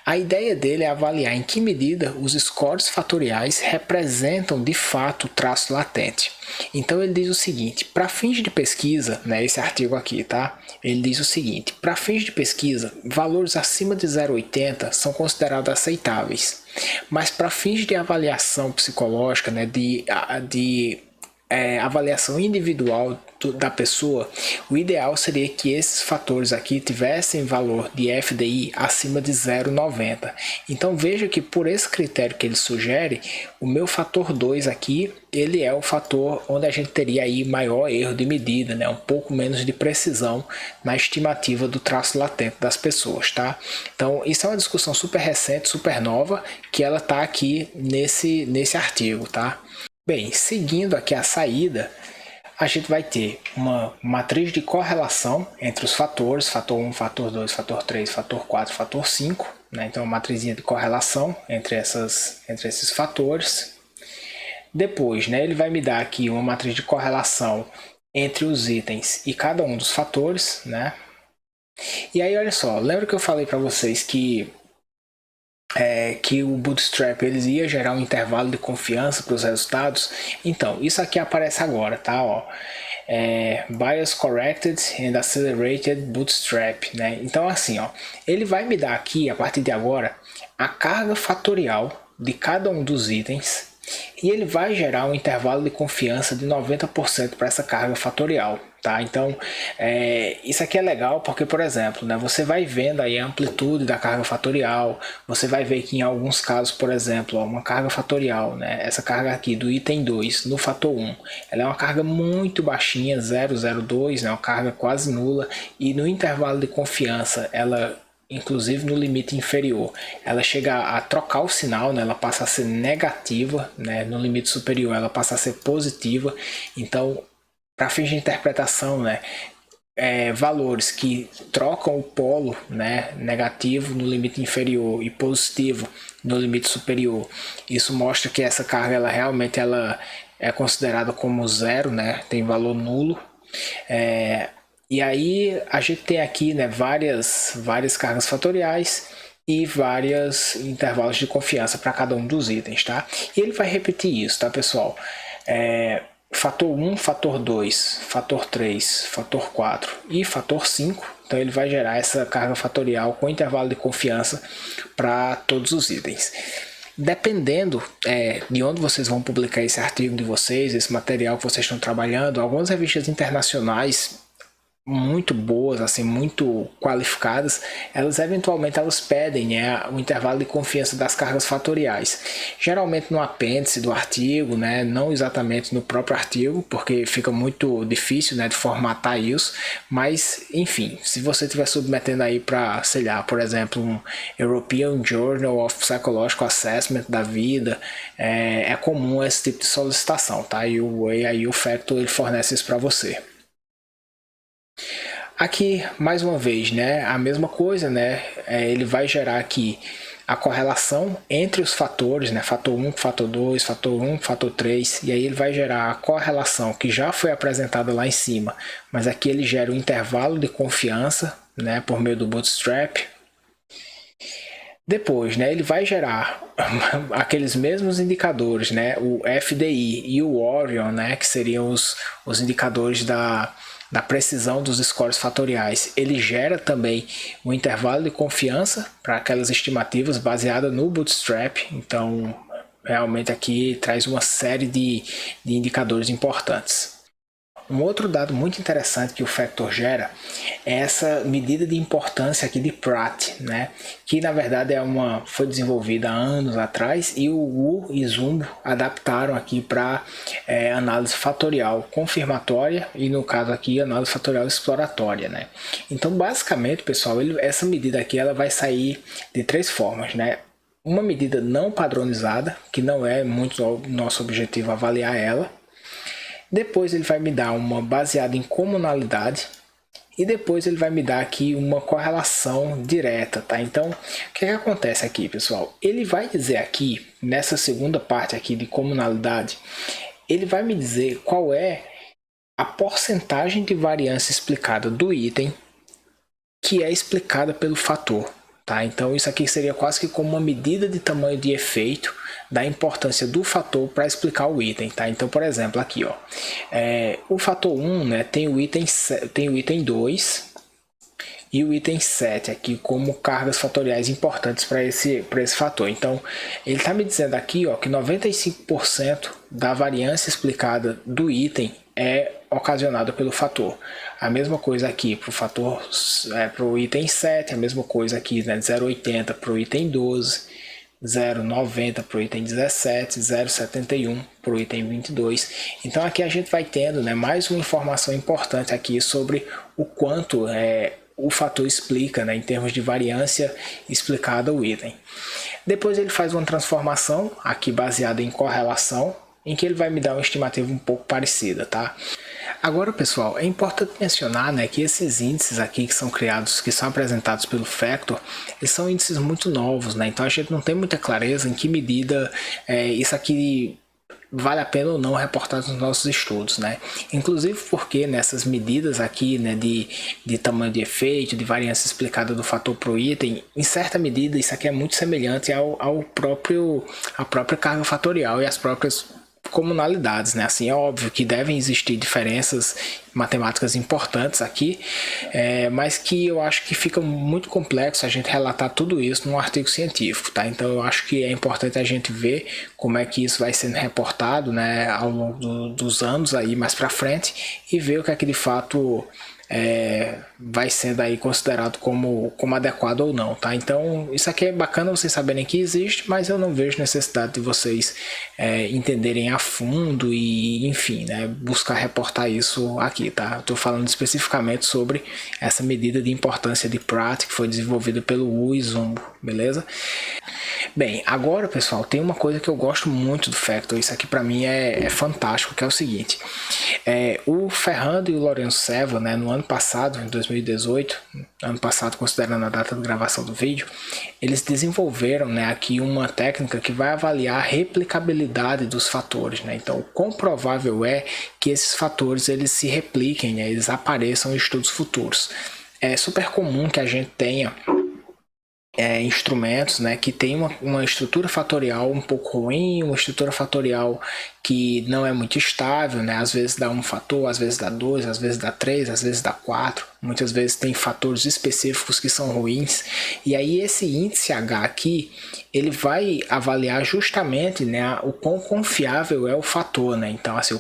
A ideia dele é avaliar em que medida os scores fatoriais representam de fato o traço latente. Então ele diz o seguinte, para fins de pesquisa, né, esse artigo aqui, tá? Ele diz o seguinte, para fins de pesquisa, valores acima de 0,80 são considerados aceitáveis, mas para fins de avaliação psicológica, né, de avaliação individual da pessoa, o ideal seria que esses fatores aqui tivessem valor de FDI acima de 0,90. Então veja que por esse critério que ele sugere, o meu fator 2 aqui, ele é o fator onde a gente teria aí maior erro de medida, né? Um pouco menos de precisão na estimativa do traço latente das pessoas, tá? Então isso é uma discussão super recente, super nova, que ela tá aqui nesse artigo, tá? Bem, seguindo aqui a saída, a gente vai ter uma matriz de correlação entre os fatores, fator 1, fator 2, fator 3, fator 4, fator 5, né? Então, uma matrizinha de correlação entre esses fatores. Depois, né, ele vai me dar aqui uma matriz de correlação entre os itens e cada um dos fatores, né? E aí, olha só, lembra que eu falei para vocês que o Bootstrap eles ia gerar um intervalo de confiança para os resultados? Então, isso aqui aparece agora, tá? Ó, Bias Corrected and Accelerated Bootstrap, né? Então, assim, ó, ele vai me dar aqui, a partir de agora, a carga fatorial de cada um dos itens e ele vai gerar um intervalo de confiança de 90% para essa carga fatorial, tá? Então, isso aqui é legal porque, por exemplo, né, você vai vendo aí a amplitude da carga fatorial, você vai ver que em alguns casos, por exemplo, ó, uma carga fatorial, né, essa carga aqui do item 2 no fator 1, ela é uma carga muito baixinha, 0,02, né, uma carga quase nula, e no intervalo de confiança, ela inclusive no limite inferior, ela chega a trocar o sinal, né? Ela passa a ser negativa, né? No limite superior ela passa a ser positiva. Então, para fins de interpretação, né? Valores que trocam o polo, né? Negativo no limite inferior e positivo no limite superior, isso mostra que essa carga ela realmente é considerada como zero, né? Tem valor nulo. E aí a gente tem aqui, né, várias cargas fatoriais e vários intervalos de confiança para cada um dos itens, tá? E ele vai repetir isso, tá, pessoal? Fator 1, fator 2, fator 3, fator 4 e fator 5. Então ele vai gerar essa carga fatorial com intervalo de confiança para todos os itens. Dependendo de onde vocês vão publicar esse artigo de vocês, esse material que vocês estão trabalhando, algumas revistas internacionais muito boas, assim, muito qualificadas, elas eventualmente pedem, né, o intervalo de confiança das cargas fatoriais. Geralmente no apêndice do artigo, né, não exatamente no próprio artigo, porque fica muito difícil, né, de formatar isso, mas enfim, se você estiver submetendo aí para, sei lá, por exemplo, um European Journal of Psychological Assessment da vida, é comum esse tipo de solicitação, tá? E aí o Factor ele fornece isso para você. Aqui, mais uma vez, né, a mesma coisa, né, ele vai gerar aqui a correlação entre os fatores, né, fator 1, fator 2, fator 1, fator 3, e aí ele vai gerar a correlação que já foi apresentada lá em cima, mas aqui ele gera o intervalo de confiança, né, por meio do Bootstrap. Depois, né, ele vai gerar aqueles mesmos indicadores, né, o FDI e o Orion, né, que seriam os indicadores da precisão dos scores fatoriais. Ele gera também um intervalo de confiança para aquelas estimativas baseadas no Bootstrap. Então, realmente aqui traz uma série de indicadores importantes. Um outro dado muito interessante que o Factor gera é essa medida de importância aqui de Pratt, né? Que na verdade foi desenvolvida há anos atrás e o Wu e Zumbo adaptaram aqui para análise fatorial confirmatória e no caso aqui análise fatorial exploratória, né? Então basicamente, pessoal, essa medida aqui ela vai sair de três formas, né? Uma medida não padronizada, que não é muito nosso objetivo avaliar ela. Depois ele vai me dar uma baseada em comunalidade e depois ele vai me dar aqui uma correlação direta, tá? Então, o que acontece aqui, pessoal? Ele vai dizer aqui, nessa segunda parte aqui de comunalidade, ele vai me dizer qual é a porcentagem de variância explicada do item que é explicada pelo fator, tá? Então isso aqui seria quase que como uma medida de tamanho de efeito da importância do fator para explicar o item, tá? Então, por exemplo, aqui, ó, o fator 1, né, tem o item 2 e o item 7 aqui como cargas fatoriais importantes para esse fator. Então, ele está me dizendo aqui, ó, que 95% da variância explicada do item é ocasionada pelo fator. A mesma coisa aqui para o fator, para o item 7, a mesma coisa aqui, né, 0,80 para o item 12, 0,90 para o item 17, 0,71 para o item 22. Então aqui a gente vai tendo, né, mais uma informação importante aqui sobre o quanto o fator explica, né, em termos de variância explicada o item. Depois ele faz uma transformação aqui baseada em correlação, em que ele vai me dar uma estimativa um pouco parecida, tá? Agora, pessoal, é importante mencionar, né, que esses índices aqui que são criados, que são apresentados pelo Factor, eles são índices muito novos, né? Então a gente não tem muita clareza em que medida isso aqui vale a pena ou não reportar nos nossos estudos, né? Inclusive porque nessas medidas aqui, né, de tamanho de efeito, de variância explicada do fator pro item, em certa medida isso aqui é muito semelhante à própria carga fatorial e às próprias comunalidades, né? Assim, é óbvio que devem existir diferenças matemáticas importantes aqui, mas que eu acho que fica muito complexo a gente relatar tudo isso num artigo científico, tá? Então eu acho que é importante a gente ver como é que isso vai sendo reportado, né, ao longo dos anos aí mais para frente e ver o que é que de fato vai sendo aí considerado como adequado ou não, tá? Então isso aqui é bacana vocês saberem que existe, mas eu não vejo necessidade de vocês entenderem a fundo e, enfim, né, buscar reportar isso aqui, tá? Eu tô falando especificamente sobre essa medida de importância de Pratt que foi desenvolvida pelo Wu e Zumbo, beleza? Bem, agora, pessoal, tem uma coisa que eu gosto muito do Factor, isso aqui para mim é fantástico, que é o seguinte, o Ferrando e o Lorenzo Seva, né, no ano passado, em 2018, ano passado considerando a data de gravação do vídeo, eles desenvolveram, né, aqui uma técnica que vai avaliar a replicabilidade dos fatores, né? Então, o quão provável é que esses fatores eles se repliquem, né, eles apareçam em estudos futuros. É super comum que a gente tenha instrumentos, né, que tem uma estrutura fatorial um pouco ruim, uma estrutura fatorial que não é muito estável, né? Às vezes dá um fator, às vezes dá dois, às vezes dá três, às vezes dá quatro. Muitas vezes tem fatores específicos que são ruins. E aí esse índice H aqui, ele vai avaliar justamente, né, o quão confiável é o fator, né? Então, assim,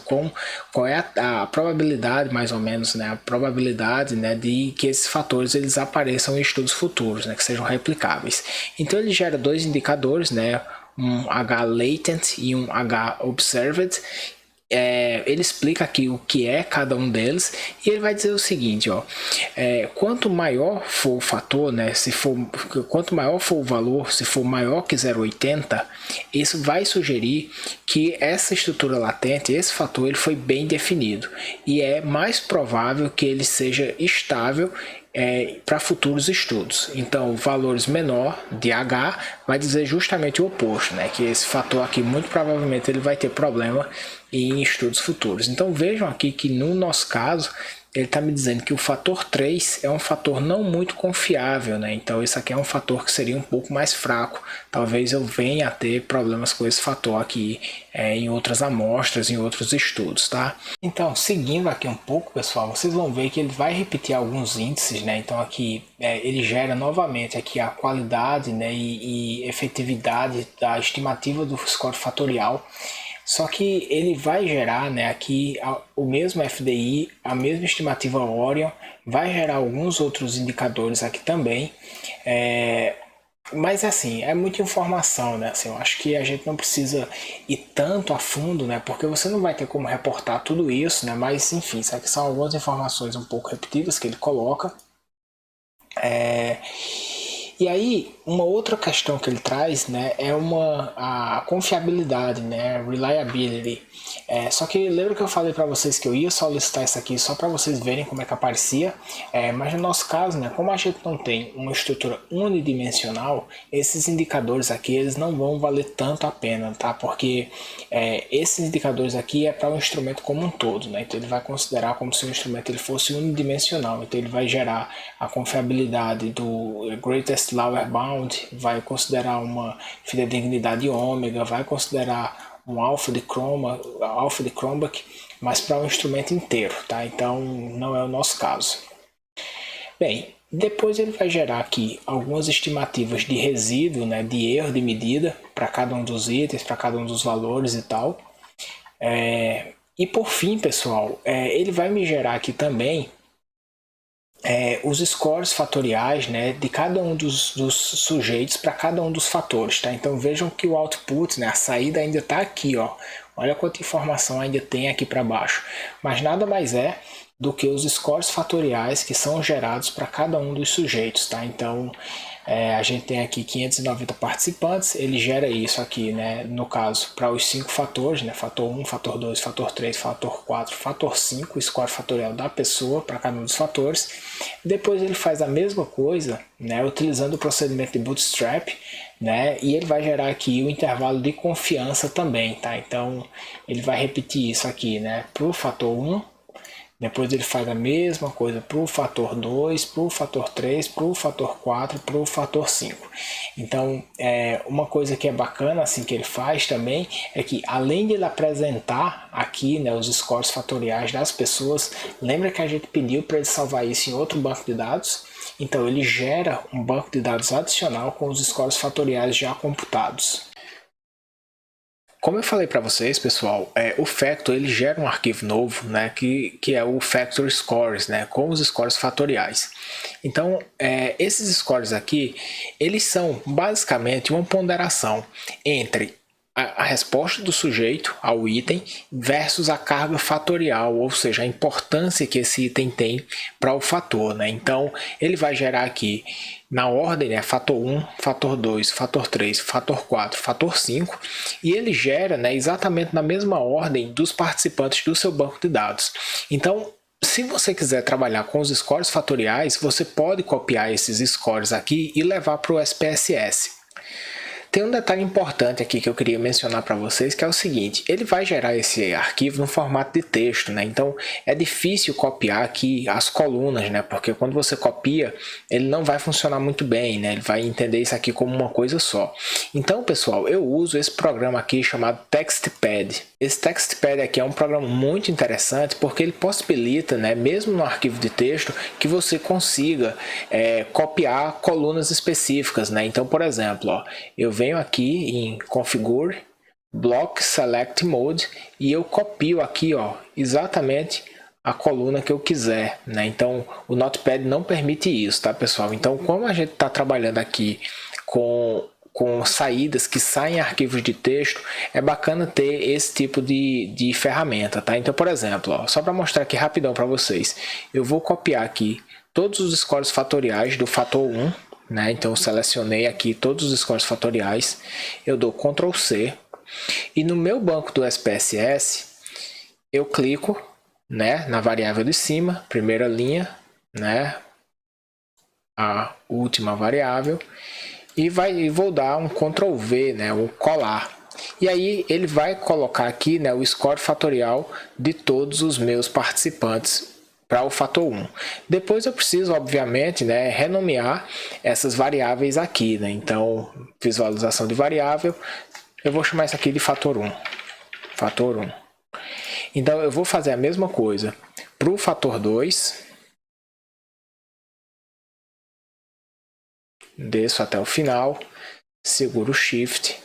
qual é a probabilidade, mais ou menos, né, a probabilidade, né, de que esses fatores eles apareçam em estudos futuros, né, que sejam replicáveis. Então ele gera dois indicadores, né, um H latent e um H observed. Ele explica aqui o que é cada um deles e ele vai dizer o seguinte, ó, quanto maior for o fator, né, quanto maior for o valor, se for maior que 0,80, isso vai sugerir que essa estrutura latente, esse fator, ele foi bem definido e é mais provável que ele seja estável para futuros estudos. Então, valores menor de H vai dizer justamente o oposto, né? Que esse fator aqui muito provavelmente ele vai ter problema em estudos futuros. Então vejam aqui que no nosso caso ele está me dizendo que o fator 3 é um fator não muito confiável, né? Então esse aqui é um fator que seria um pouco mais fraco. Talvez eu venha a ter problemas com esse fator aqui em outras amostras, em outros estudos, tá? Então, seguindo aqui um pouco, pessoal, vocês vão ver que ele vai repetir alguns índices, né? Então aqui ele gera novamente aqui a qualidade, né, e efetividade da estimativa do score fatorial. Só que ele vai gerar, né, aqui o mesmo FDI, a mesma estimativa Orion, vai gerar alguns outros indicadores aqui também. Mas assim, é muita informação, né? Assim, eu acho que a gente não precisa ir tanto a fundo, né? Porque você não vai ter como reportar tudo isso, né? Mas enfim, isso aqui são algumas informações um pouco repetidas que ele coloca. E aí, uma outra questão que ele traz, né, é a confiabilidade, né, reliability. Só que lembra que eu falei para vocês que eu ia solicitar isso aqui só para vocês verem como é que aparecia, mas no nosso caso, né, como a gente não tem uma estrutura unidimensional, esses indicadores aqui eles não vão valer tanto a pena, tá? Porque esses indicadores aqui é para o instrumento como um todo, né? Então ele vai considerar como se o instrumento ele fosse unidimensional, então ele vai gerar a confiabilidade do greatest lower bound, vai considerar uma fidedignidade ômega, vai considerar um alfa de Cronbach, mas para um instrumento inteiro, tá? Então não é o nosso caso. Bem, depois ele vai gerar aqui algumas estimativas de resíduo, né, de erro de medida para cada um dos itens, para cada um dos valores e tal. E por fim, pessoal, ele vai me gerar aqui também os scores fatoriais, né, de cada um dos sujeitos para cada um dos fatores, tá? Então vejam que o output, né, a saída ainda está aqui, ó. Olha quanta informação ainda tem aqui para baixo. Mas nada mais é do que os scores fatoriais que são gerados para cada um dos sujeitos, tá? Então a gente tem aqui 590 participantes, ele gera isso aqui, né? No caso, para os 5 fatores, né? Fator 1, fator 2, fator 3, fator 4, fator 5, o score fatorial da pessoa para cada um dos fatores. Depois ele faz a mesma coisa, né? Utilizando o procedimento de Bootstrap, né? E ele vai gerar aqui o intervalo de confiança também, tá? Então ele vai repetir isso aqui, né? Para o fator 1, depois ele faz a mesma coisa para o fator 2, para o fator 3, para o fator 4, para o fator 5. Então, uma coisa que é bacana assim que ele faz também é que, além de ele apresentar aqui, né, os scores fatoriais das pessoas, lembra que a gente pediu para ele salvar isso em outro banco de dados? Então ele gera um banco de dados adicional com os scores fatoriais já computados. Como eu falei para vocês, pessoal, o Factor ele gera um arquivo novo, né, que é o Factor Scores, né, com os scores fatoriais. Então, esses scores aqui, eles são basicamente uma ponderação entre a resposta do sujeito ao item versus a carga fatorial, ou seja, a importância que esse item tem para o fator, né? Então, ele vai gerar aqui na ordem, né, fator 1, fator 2, fator 3, fator 4, fator 5, e ele gera, né, exatamente na mesma ordem dos participantes do seu banco de dados. Então, se você quiser trabalhar com os scores fatoriais, você pode copiar esses scores aqui e levar para o SPSS. Tem um detalhe importante aqui que eu queria mencionar para vocês, que é o seguinte: ele vai gerar esse arquivo no formato de texto, né? Então é difícil copiar aqui as colunas, né? Porque quando você copia, ele não vai funcionar muito bem, né? Ele vai entender isso aqui como uma coisa só. Então, pessoal, eu uso esse programa aqui chamado TextPad. Esse TextPad aqui é um programa muito interessante porque ele possibilita, né, mesmo no arquivo de texto, que você consiga copiar colunas específicas, né? Então, por exemplo, ó, eu venho aqui em Configure, Block Select Mode e eu copio aqui, ó, exatamente a coluna que eu quiser, né? Então o Notepad não permite isso, tá, pessoal? Então, como a gente está trabalhando aqui com saídas que saem arquivos de texto, é bacana ter esse tipo de ferramenta, tá? Então, por exemplo, ó, só para mostrar aqui rapidão para vocês, eu vou copiar aqui todos os scores fatoriais do fator 1, né? Então eu selecionei aqui todos os scores fatoriais, eu dou Ctrl C e no meu banco do SPSS eu clico, né, na variável de cima, primeira linha, né, a última variável, e vou dar um Ctrl V, né, o colar. E aí ele vai colocar aqui, né, o score fatorial de todos os meus participantes para o fator 1. Depois eu preciso, obviamente, né, renomear essas variáveis aqui, né? Então, visualização de variável, eu vou chamar isso aqui de fator 1. Fator 1. Então, eu vou fazer a mesma coisa para o fator 2. Desço até o final, seguro o Shift,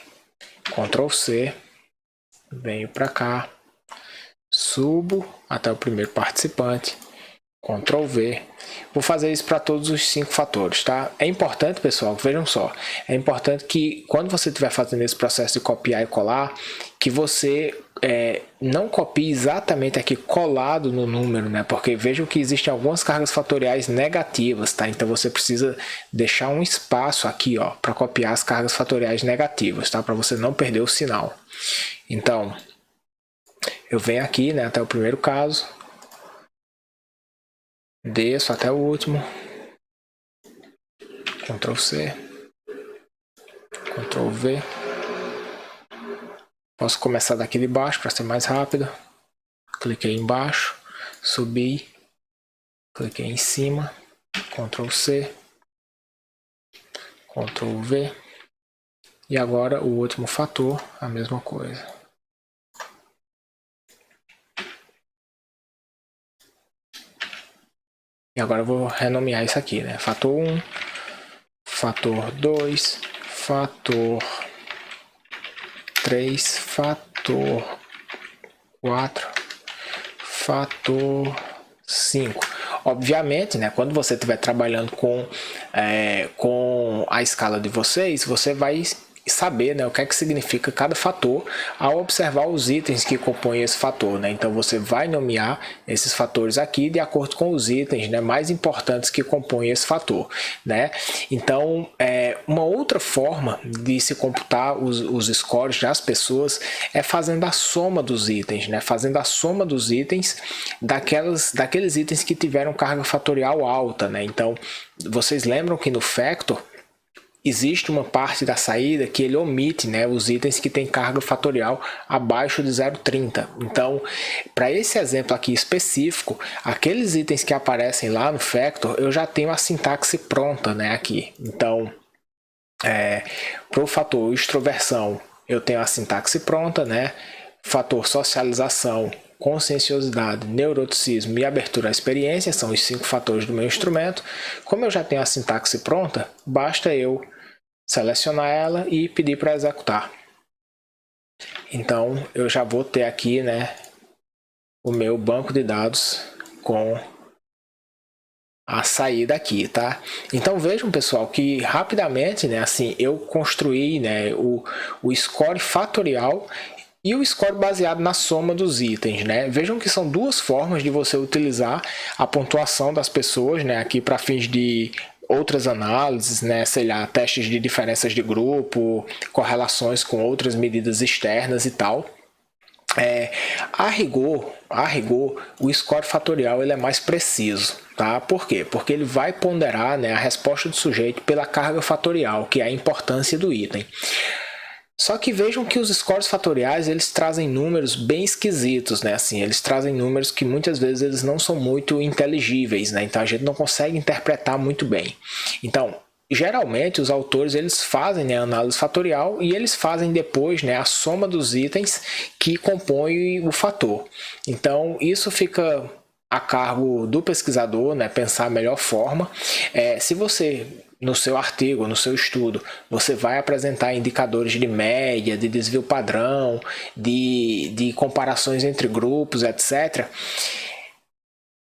Ctrl C, venho para cá, subo até o primeiro participante, Ctrl V. Vou fazer isso para todos os 5 fatores, tá? É importante, pessoal, vejam só, é importante que quando você estiver fazendo esse processo de copiar e colar, que você não copie exatamente aqui colado no número, né? Porque vejam que existem algumas cargas fatoriais negativas, tá? Então você precisa deixar um espaço aqui, ó, para copiar as cargas fatoriais negativas, tá? Para você não perder o sinal. Então, eu venho aqui, né, até o primeiro caso, desço até o último, Ctrl C, Ctrl V. Posso começar daqui de baixo para ser mais rápido. Cliquei embaixo, subi, cliquei em cima, Ctrl C, Ctrl V. E agora o último fator, a mesma coisa. E agora eu vou renomear isso aqui, né? Fator 1, fator 2, fator 3, fator 4, fator 5. Obviamente, né, quando você estiver trabalhando com a escala de vocês, você vai saber, né, o que é que significa cada fator ao observar os itens que compõem esse fator, né? Então você vai nomear esses fatores aqui de acordo com os itens, né, mais importantes que compõem esse fator, né? Então uma outra forma de se computar os scores das pessoas é fazendo a soma dos itens, né? Fazendo a soma dos itens daqueles itens que tiveram carga fatorial alta, né? Então vocês lembram que no Factor existe uma parte da saída que ele omite, né, os itens que têm carga fatorial abaixo de 0,30. Então, para esse exemplo aqui específico, aqueles itens que aparecem lá no Factor, eu já tenho a sintaxe pronta, né, aqui. Então, para o fator extroversão, eu tenho a sintaxe pronta, né? Fator socialização, conscienciosidade, neuroticismo e abertura à experiência são os 5 fatores do meu instrumento. Como eu já tenho a sintaxe pronta, basta eu selecionar ela e pedir para executar. Então eu já vou ter aqui, né, o meu banco de dados com a saída aqui, tá? Então vejam, pessoal, que rapidamente, né, assim, eu construí, né, o score fatorial e o score baseado na soma dos itens, né? Vejam que são duas formas de você utilizar a pontuação das pessoas, né, aqui para fins de outras análises, né, sei lá, testes de diferenças de grupo, correlações com outras medidas externas e tal. A rigor, o score fatorial ele é mais preciso, tá? Por quê? Porque ele vai ponderar, né, a resposta do sujeito pela carga fatorial, que é a importância do item. Só que vejam que os scores fatoriais eles trazem números bem esquisitos, né? Assim, eles trazem números que muitas vezes eles não são muito inteligíveis, né? Então a gente não consegue interpretar muito bem. Então, geralmente os autores eles fazem, né, a análise fatorial e eles fazem depois, né, a soma dos itens que compõem o fator. Então isso fica a cargo do pesquisador, né, pensar a melhor forma. Se você no seu artigo, no seu estudo, você vai apresentar indicadores de média, de desvio padrão, de comparações entre grupos, etc.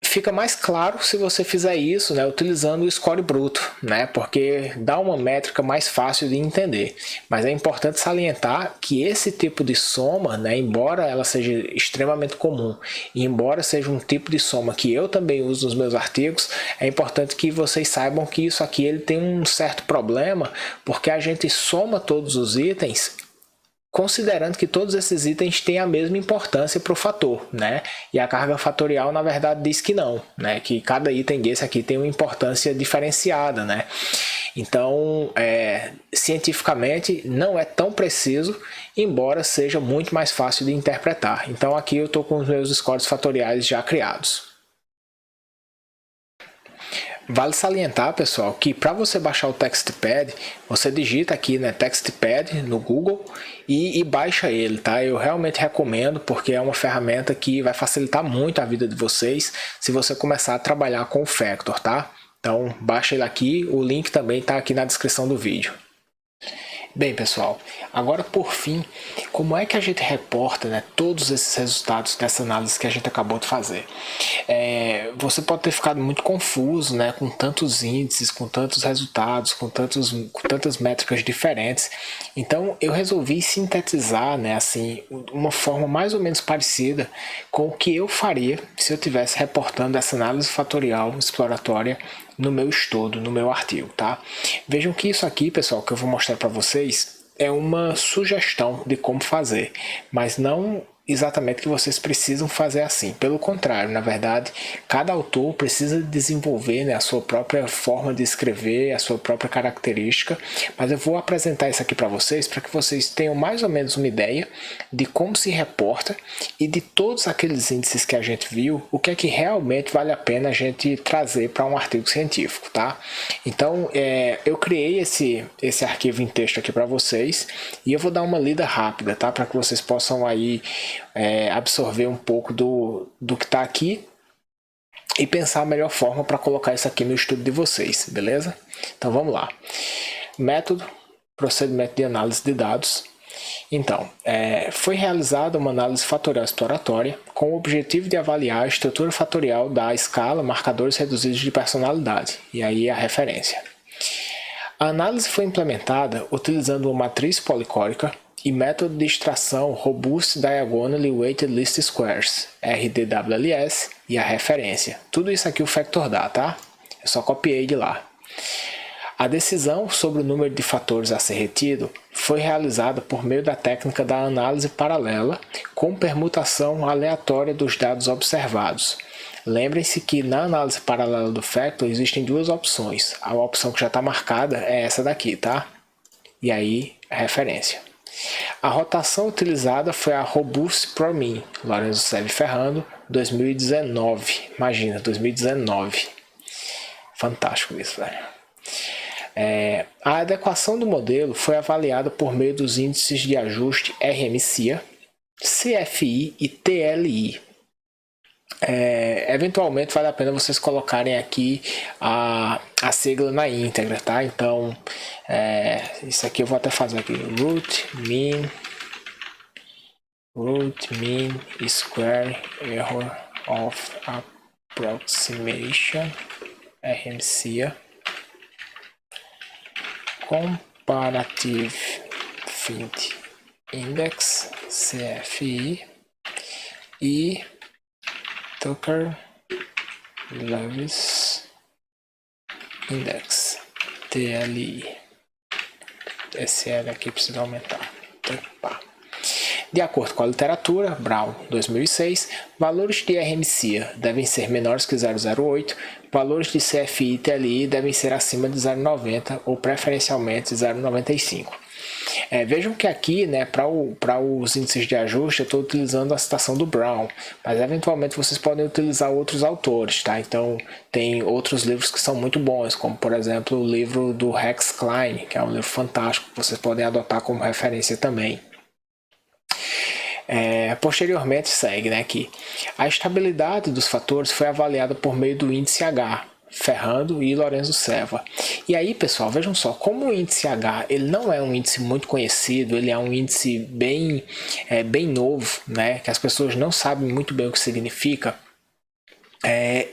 Fica mais claro se você fizer isso, né, utilizando o score bruto, né, porque dá uma métrica mais fácil de entender. Mas é importante salientar que esse tipo de soma, né, embora ela seja extremamente comum e embora seja um tipo de soma que eu também uso nos meus artigos, é importante que vocês saibam que isso aqui ele tem um certo problema, porque a gente soma todos os itens considerando que todos esses itens têm a mesma importância para o fator, né? E a carga fatorial, na verdade, diz que não, né? Que cada item desse aqui tem uma importância diferenciada, né? Então, cientificamente, não é tão preciso, embora seja muito mais fácil de interpretar. Então, aqui eu estou com os meus scores fatoriais já criados. Vale salientar, pessoal, que para você baixar o TextPad, você digita aqui, né, TextPad no Google e baixa ele, tá? Eu realmente recomendo porque é uma ferramenta que vai facilitar muito a vida de vocês se você começar a trabalhar com o Factor, tá? Então, baixa ele aqui, o link também está aqui na descrição do vídeo. Bem, pessoal, agora por fim, como é que a gente reporta, né, todos esses resultados dessa análise que a gente acabou de fazer? Você pode ter ficado muito confuso, né, com tantos índices, com tantos resultados, com tantas métricas diferentes. Então eu resolvi sintetizar, né, assim, uma forma mais ou menos parecida com o que eu faria se eu estivesse reportando essa análise fatorial exploratória no meu estudo, no meu artigo, tá? Vejam que isso aqui, pessoal, que eu vou mostrar para vocês é uma sugestão de como fazer, mas não exatamente que vocês precisam fazer assim. Pelo contrário, na verdade, cada autor precisa desenvolver, né, a sua própria forma de escrever, a sua própria característica, mas eu vou apresentar isso aqui para vocês que vocês tenham mais ou menos uma ideia de como se reporta e de todos aqueles índices que a gente viu, o que é que realmente vale a pena a gente trazer para um artigo científico, tá? Então, eu criei esse arquivo em texto aqui para vocês e eu vou dar uma lida rápida, tá? Para que vocês possam aí absorver um pouco do que está aqui e pensar a melhor forma para colocar isso aqui no estudo de vocês, beleza? Então vamos lá. Método, procedimento de análise de dados. Então, foi realizada uma análise fatorial exploratória com o objetivo de avaliar a estrutura fatorial da escala marcadores reduzidos de personalidade, e aí a referência. A análise foi implementada utilizando uma matriz policórica e método de extração Robust Diagonally Weighted Least Squares, RDWLS, e a referência. Tudo isso aqui o Factor dá, tá? Eu só copiei de lá. A decisão sobre o número de fatores a ser retido foi realizada por meio da técnica da análise paralela com permutação aleatória dos dados observados. Lembrem-se que na análise paralela do Factor existem duas opções. A opção que já está marcada é essa daqui, tá? E aí, a referência. A rotação utilizada foi a Robust ProMin, Lorenzo Seve Ferrando, 2019. Imagina, 2019. Fantástico isso, velho. A adequação do modelo foi avaliada por meio dos índices de ajuste RMCIA, CFI e TLI. Eventualmente vale a pena vocês colocarem aqui a sigla na íntegra, tá? Então, isso aqui eu vou até fazer aqui, root mean square error of approximation, RMCIA, comparative fit index, CFI, e Tucker-Lewis Index, TLI. Esse L aqui precisa aumentar. De acordo com a literatura, Brown, 2006, valores de RMCIA devem ser menores que 0,08, valores de CFI e TLI devem ser acima de 0,90 ou preferencialmente 0,95. Vejam que aqui, né, para os índices de ajuste, eu estou utilizando a citação do Brown, mas eventualmente vocês podem utilizar outros autores, tá? Então, tem outros livros que são muito bons, como por exemplo o livro do Rex Klein, que é um livro fantástico, que vocês podem adotar como referência também. Posteriormente segue, né, aqui. A estabilidade dos fatores foi avaliada por meio do índice H, Ferrando e Lorenzo Seva. E aí, pessoal, vejam só, como o índice H ele não é um índice muito conhecido, ele é um índice bem novo, né, que as pessoas não sabem muito bem o que significa,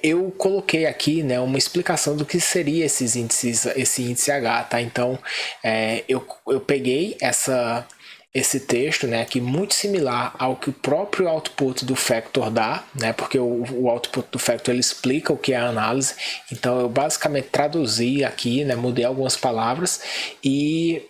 eu coloquei aqui, né, uma explicação do que seria esse índice H, tá? Então, eu peguei esse texto, né, aqui muito similar ao que o próprio output do Factor dá, né, porque o output do Factor ele explica o que é a análise. Então eu basicamente traduzi aqui, né, mudei algumas palavras e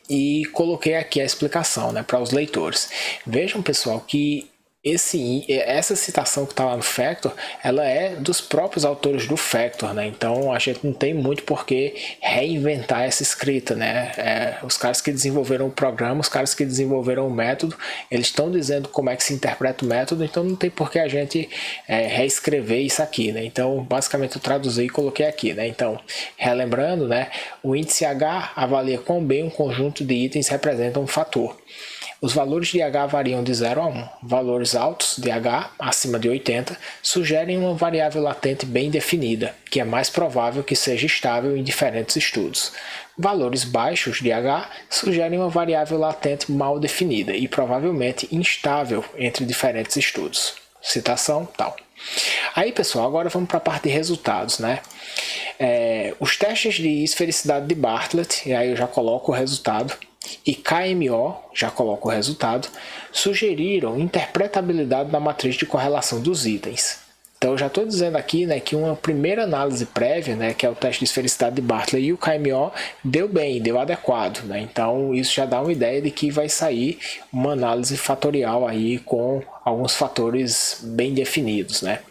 coloquei aqui a explicação, né, para os leitores. Vejam, pessoal, que essa citação que está lá no Factor, ela é dos próprios autores do Factor, né? Então a gente não tem muito por que reinventar essa escrita, né? Os caras que desenvolveram o programa, os caras que desenvolveram o método, eles estão dizendo como é que se interpreta o método, então não tem por que a gente reescrever isso aqui, né? Então basicamente eu traduzi e coloquei aqui, né? Então, relembrando, né? O índice H avalia quão bem um conjunto de itens representa um fator. Os valores de H variam de 0 a 1. Valores altos de H, acima de 80, sugerem uma variável latente bem definida, que é mais provável que seja estável em diferentes estudos. Valores baixos de H sugerem uma variável latente mal definida e provavelmente instável entre diferentes estudos. Citação, tal. Aí, pessoal, agora vamos para a parte de resultados, né? Os testes de esfericidade de Bartlett, e aí eu já coloco o resultado, e KMO, já coloco o resultado, sugeriram interpretabilidade da matriz de correlação dos itens. Então eu já estou dizendo aqui, né, que uma primeira análise prévia, né, que é o teste de esfericidade de Bartlett e o KMO, deu bem, deu adequado, né? Então isso já dá uma ideia de que vai sair uma análise fatorial aí com alguns fatores bem definidos, né?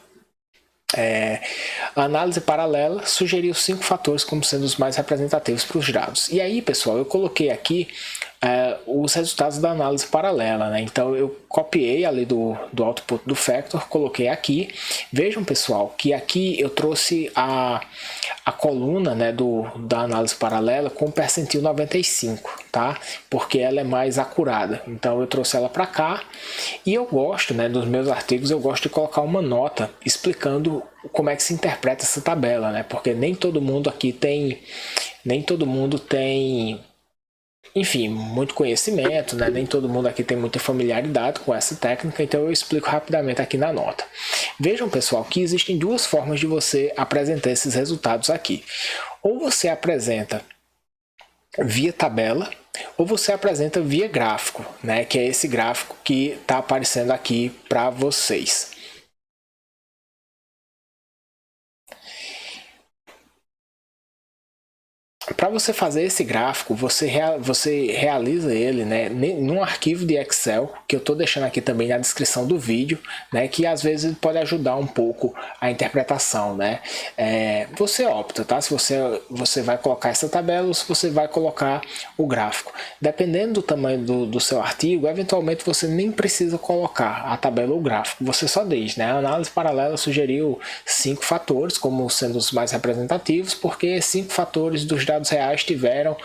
A análise paralela sugeriu 5 fatores como sendo os mais representativos para os dados. E aí, pessoal, eu coloquei aqui os resultados da análise paralela, né? Então eu copiei ali do output do Factor, coloquei aqui. Vejam, pessoal, que aqui eu trouxe a coluna, né, da análise paralela com o percentil 95, tá? Porque ela é mais acurada. Então eu trouxe ela para cá e eu gosto, né, dos meus artigos, eu gosto de colocar uma nota explicando como é que se interpreta essa tabela, né? Porque nem todo mundo aqui tem, enfim, muito conhecimento, né? Nem todo mundo aqui tem muita familiaridade com essa técnica, então eu explico rapidamente aqui na nota. Vejam, pessoal, que existem duas formas de você apresentar esses resultados aqui. Ou você apresenta via tabela, ou você apresenta via gráfico, né? Que é esse gráfico que está aparecendo aqui para vocês. Para você fazer esse gráfico, você realiza ele, né, num arquivo de Excel, que eu estou deixando aqui também na descrição do vídeo, né, que às vezes pode ajudar um pouco a interpretação, né? Você opta, tá? Se você vai colocar essa tabela ou se você vai colocar o gráfico. Dependendo do tamanho do seu artigo, eventualmente você nem precisa colocar a tabela ou o gráfico, você só diz, né? A análise paralela sugeriu 5 fatores como sendo os mais representativos, porque 5 fatores dos dados reais tiveram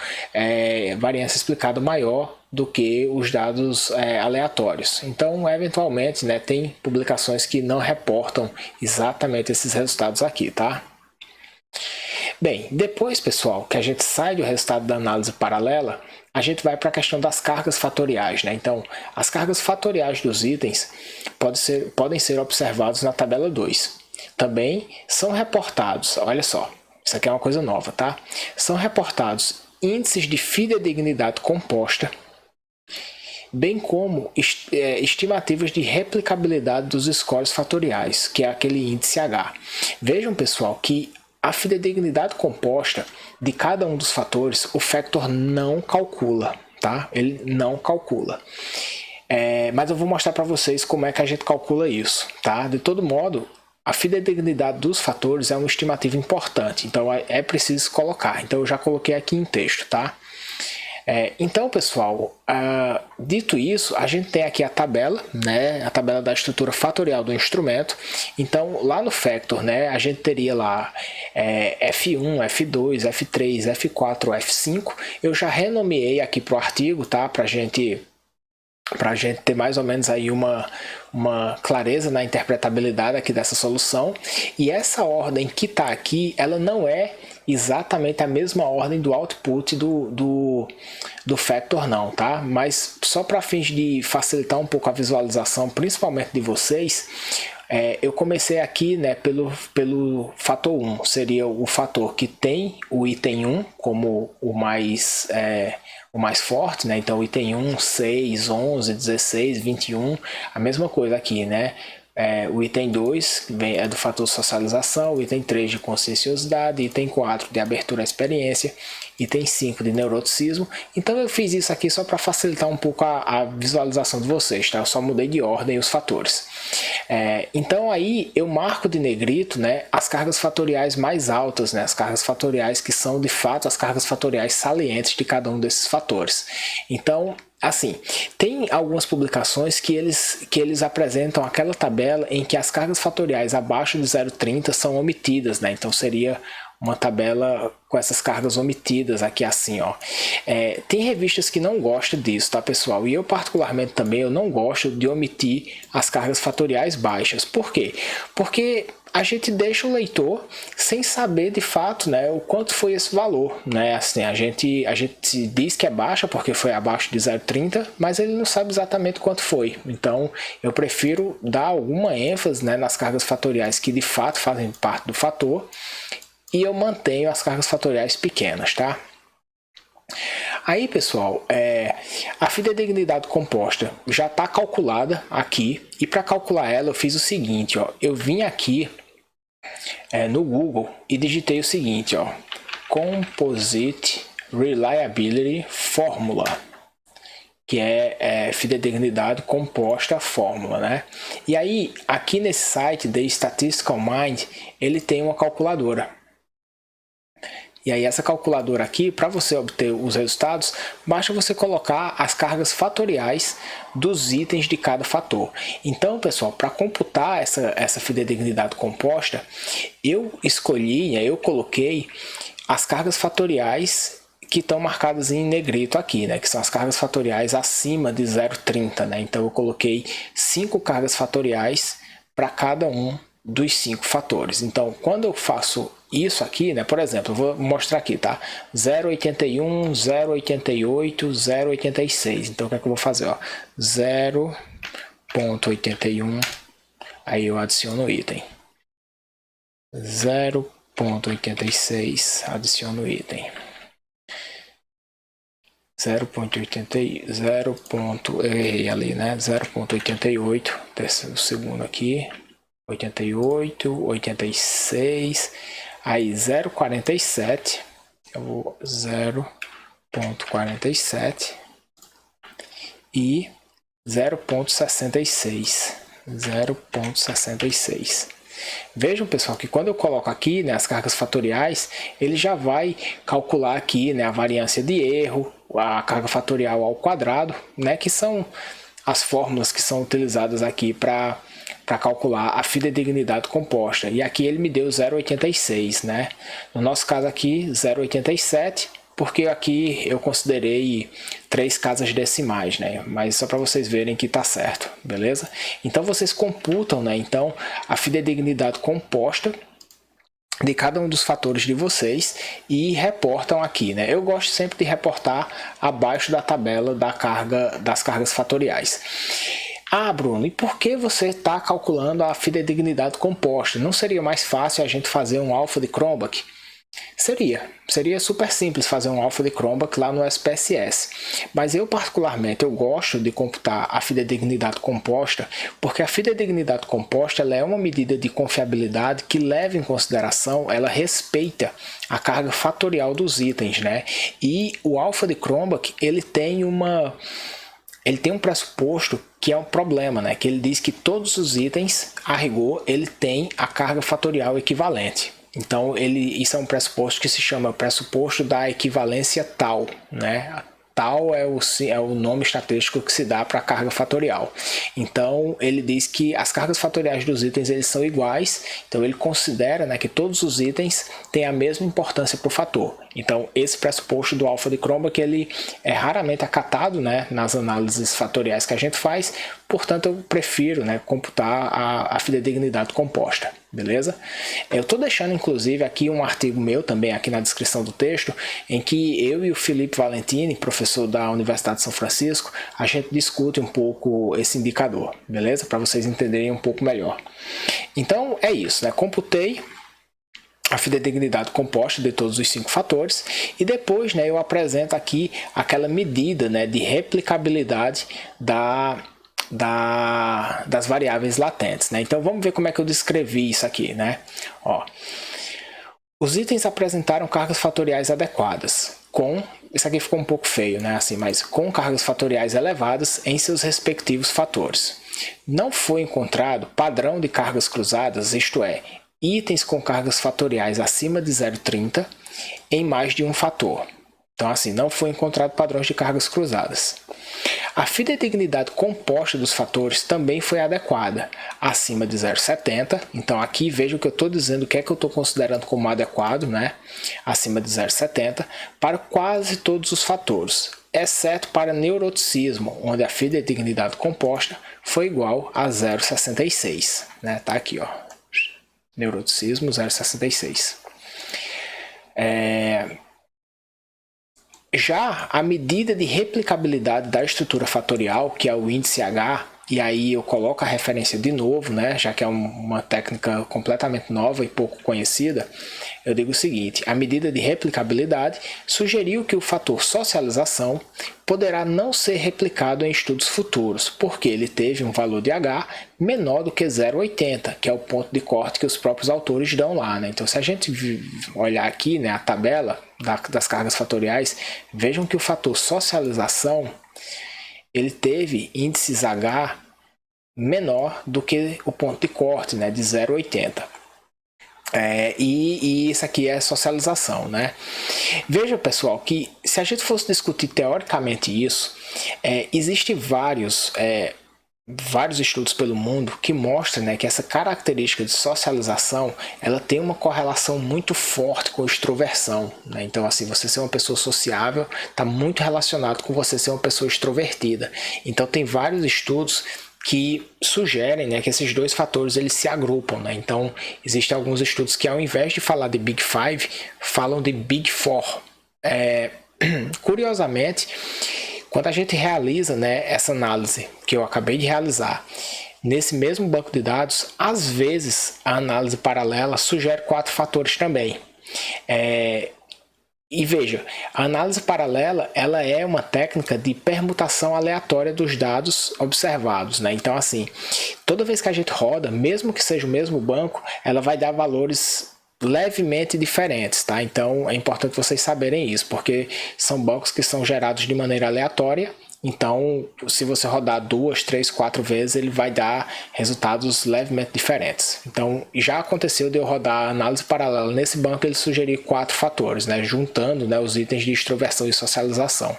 variância explicada maior do que os dados aleatórios. Então, eventualmente, né, tem publicações que não reportam exatamente esses resultados aqui, tá? Bem, depois, pessoal, que a gente sai do resultado da análise paralela, a gente vai para a questão das cargas fatoriais, né? Então, as cargas fatoriais dos itens podem ser observados na tabela 2. Também são reportados, olha só, isso aqui é uma coisa nova, tá? São reportados índices de fidedignidade composta, bem como estimativas de replicabilidade dos scores fatoriais, que é aquele índice H. Vejam, pessoal, que a fidedignidade composta de cada um dos fatores, o Factor não calcula, tá? Ele não calcula. Mas eu vou mostrar para vocês como é que a gente calcula isso, tá? De todo modo, a fidedignidade dos fatores é uma estimativa importante, então é preciso colocar. Então eu já coloquei aqui em texto, tá? Então, pessoal, dito isso, a gente tem aqui a tabela, né? A tabela da estrutura fatorial do instrumento. Então, lá no Factor, né, a gente teria lá F1, F2, F3, F4, F5. Eu já renomeei aqui para o artigo, tá? Para a gente ter mais ou menos aí uma clareza na interpretabilidade aqui dessa solução. E essa ordem que está aqui, ela não é exatamente a mesma ordem do output do Factor não, tá? Mas só para fins de facilitar um pouco a visualização, principalmente de vocês, eu comecei aqui, né, pelo fator 1, seria o fator que tem o item 1 como o mais forte, né? Então item 1, 6, 11, 16, 21, a mesma coisa aqui, né? O item 2 é do fator socialização, o item 3 de conscienciosidade, item 4 de abertura à experiência, item 5 de neuroticismo. Então eu fiz isso aqui só para facilitar um pouco a visualização de vocês, tá? Eu só mudei de ordem os fatores. Então aí eu marco de negrito, né, as cargas fatoriais mais altas, né, as cargas fatoriais que são de fato as cargas fatoriais salientes de cada um desses fatores. Então, assim, tem algumas publicações que eles apresentam aquela tabela em que as cargas fatoriais abaixo de 0,30 são omitidas, né? Então seria uma tabela com essas cargas omitidas aqui assim, ó. Tem revistas que não gostam disso, tá, pessoal? E eu particularmente também eu não gosto de omitir as cargas fatoriais baixas. Por quê? Porque a gente deixa o leitor sem saber de fato, né, o quanto foi esse valor, né? Assim, a gente diz que é baixa porque foi abaixo de 0,30, mas ele não sabe exatamente quanto foi. Então eu prefiro dar alguma ênfase, né, nas cargas fatoriais que de fato fazem parte do fator, e eu mantenho as cargas fatoriais pequenas, tá? Aí, pessoal, a fidedignidade composta já está calculada aqui. E para calcular ela, eu fiz o seguinte, ó. Eu vim aqui no Google e digitei o seguinte, ó. Composite Reliability Formula, que é fidedignidade composta fórmula, né? E aí, aqui nesse site, The Statistical Mind, ele tem uma calculadora. E aí essa calculadora aqui, para você obter os resultados, basta você colocar as cargas fatoriais dos itens de cada fator. Então, pessoal, para computar essa fidedignidade composta, eu coloquei as cargas fatoriais que estão marcadas em negrito aqui, né? Que são as cargas fatoriais acima de 0,30, né? Então eu coloquei 5 cargas fatoriais para cada um dos 5 fatores. Então, quando eu faço isso aqui, né? Por exemplo, eu vou mostrar aqui, tá? 0,81, 0,88, 0,86. Então, o que é que eu vou fazer? 0,81, aí eu adiciono o item. 0,86, adiciono o item. 0,80, errei ali, né? 0,88, o segundo aqui. 88, 86, aí 0,47, eu vou 0,47 e 0,66, 0,66. Vejam, pessoal, que quando eu coloco aqui, né, as cargas fatoriais, ele já vai calcular aqui, né, a variância de erro, a carga fatorial ao quadrado, né, que são as fórmulas que são utilizadas aqui para calcular a fidedignidade composta. E aqui ele me deu 0,86, né? No nosso caso aqui, 0,87, porque aqui eu considerei 3 casas decimais, né? Mas só para vocês verem que tá certo, beleza? Então vocês computam, né? Então a fidedignidade composta de cada um dos fatores de vocês e reportam aqui, né? Eu gosto sempre de reportar abaixo da tabela das cargas fatoriais. Ah, Bruno, e por que você está calculando a fidedignidade composta? Não seria mais fácil a gente fazer um alfa de Cronbach? Seria super simples fazer um alfa de Cronbach lá no SPSS. Mas eu particularmente gosto de computar a fidedignidade composta, porque a fidedignidade composta ela é uma medida de confiabilidade que leva em consideração, ela respeita a carga fatorial dos itens, né? E o alfa de Cronbach ele tem um pressuposto que é um problema, né? Que ele diz que todos os itens, a rigor, ele tem a carga fatorial equivalente. Então, isso é um pressuposto que se chama pressuposto da equivalência tal, né? Tal é o nome estatístico que se dá para a carga fatorial. Então, ele diz que as cargas fatoriais dos itens eles são iguais, então ele considera, né, que todos os itens têm a mesma importância para o fator. Então, esse pressuposto do alfa de Cronbach ele é raramente acatado, né, nas análises fatoriais que a gente faz, portanto, eu prefiro, né, computar a fidedignidade composta. Beleza? Eu estou deixando, inclusive, aqui um artigo meu também aqui na descrição do texto, em que eu e o Felipe Valentini, professor da Universidade de São Francisco, a gente discute um pouco esse indicador, beleza? Para vocês entenderem um pouco melhor. Então, é isso, né? Computei a fidedignidade composta de todos os 5 fatores e depois, né, eu apresento aqui aquela medida, né, de replicabilidade das variáveis latentes, né? Então vamos ver como é que eu descrevi isso aqui, né? Os itens apresentaram cargas fatoriais adequadas, isso aqui ficou um pouco feio, né? Assim, mas com cargas fatoriais elevadas em seus respectivos fatores. Não foi encontrado padrão de cargas cruzadas, isto é, itens com cargas fatoriais acima de 0,30 em mais de um fator. Então, assim, não foi encontrado padrões de cargas cruzadas. A fidedignidade composta dos fatores também foi adequada, acima de 0,70. Então, aqui veja o que eu estou dizendo, o que é que eu estou considerando como adequado, né? Acima de 0,70, para quase todos os fatores, exceto para neuroticismo, onde a fidedignidade composta foi igual a 0,66. Né? Tá aqui, ó. Neuroticismo 0,66. Já a medida de replicabilidade da estrutura fatorial, que é o índice H, e aí eu coloco a referência de novo, né, já que é uma técnica completamente nova e pouco conhecida, eu digo o seguinte: a medida de replicabilidade sugeriu que o fator socialização poderá não ser replicado em estudos futuros, porque ele teve um valor de H menor do que 0,80, que é o ponto de corte que os próprios autores dão lá, né? Então, se a gente olhar aqui, né, a tabela das cargas fatoriais, vejam que o fator socialização ele teve índices H menor do que o ponto de corte, né, de 0,80. E isso aqui é socialização, né? Veja, pessoal, que se a gente fosse discutir teoricamente isso, existem vários estudos pelo mundo que mostram, né, que essa característica de socialização ela tem uma correlação muito forte com extroversão, né? Então, assim, você ser uma pessoa sociável está muito relacionado com você ser uma pessoa extrovertida. Então, tem vários estudos que sugerem, né, que esses dois fatores eles se agrupam, né? Então, existem alguns estudos que ao invés de falar de Big Five, falam de Big Four. Curiosamente, quando a gente realiza, né, essa análise que eu acabei de realizar, nesse mesmo banco de dados, às vezes a análise paralela sugere 4 fatores também. E veja, a análise paralela ela é uma técnica de permutação aleatória dos dados observados, né? Então, assim, toda vez que a gente roda, mesmo que seja o mesmo banco, ela vai dar valores levemente diferentes, tá? Então, é importante vocês saberem isso, porque são bancos que são gerados de maneira aleatória. Então, se você rodar 2, 3, 4 vezes, ele vai dar resultados levemente diferentes. Então, já aconteceu de eu rodar a análise paralela nesse banco, ele sugerir 4 fatores, né, juntando, né, os itens de extroversão e socialização.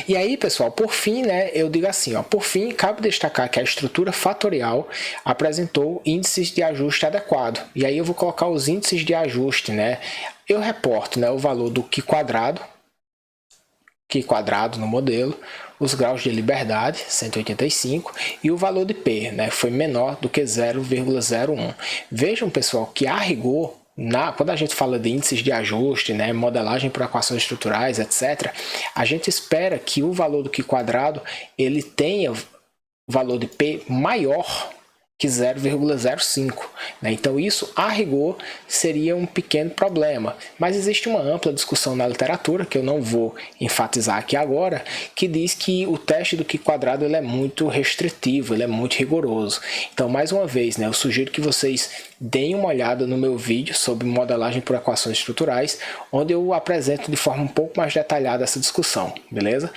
E aí, pessoal, por fim, né, eu digo assim, ó, por fim, cabe destacar que a estrutura fatorial apresentou índices de ajuste adequado. E aí eu vou colocar os índices de ajuste, né? Eu reporto, né, o valor do Q quadrado no modelo, os graus de liberdade, 185, e o valor de P, né, foi menor do que 0,01. Vejam, pessoal, que a rigor, quando a gente fala de índices de ajuste, né, modelagem por equações estruturais, etc., a gente espera que o valor do Q quadrado ele tenha valor de P maior que 0,05, né? Então isso a rigor seria um pequeno problema, mas existe uma ampla discussão na literatura que eu não vou enfatizar aqui agora, que diz que o teste do Q quadrado ele é muito restritivo, ele é muito rigoroso. Então, mais uma vez, né, eu sugiro que vocês deem uma olhada no meu vídeo sobre modelagem por equações estruturais, onde eu apresento de forma um pouco mais detalhada essa discussão, beleza?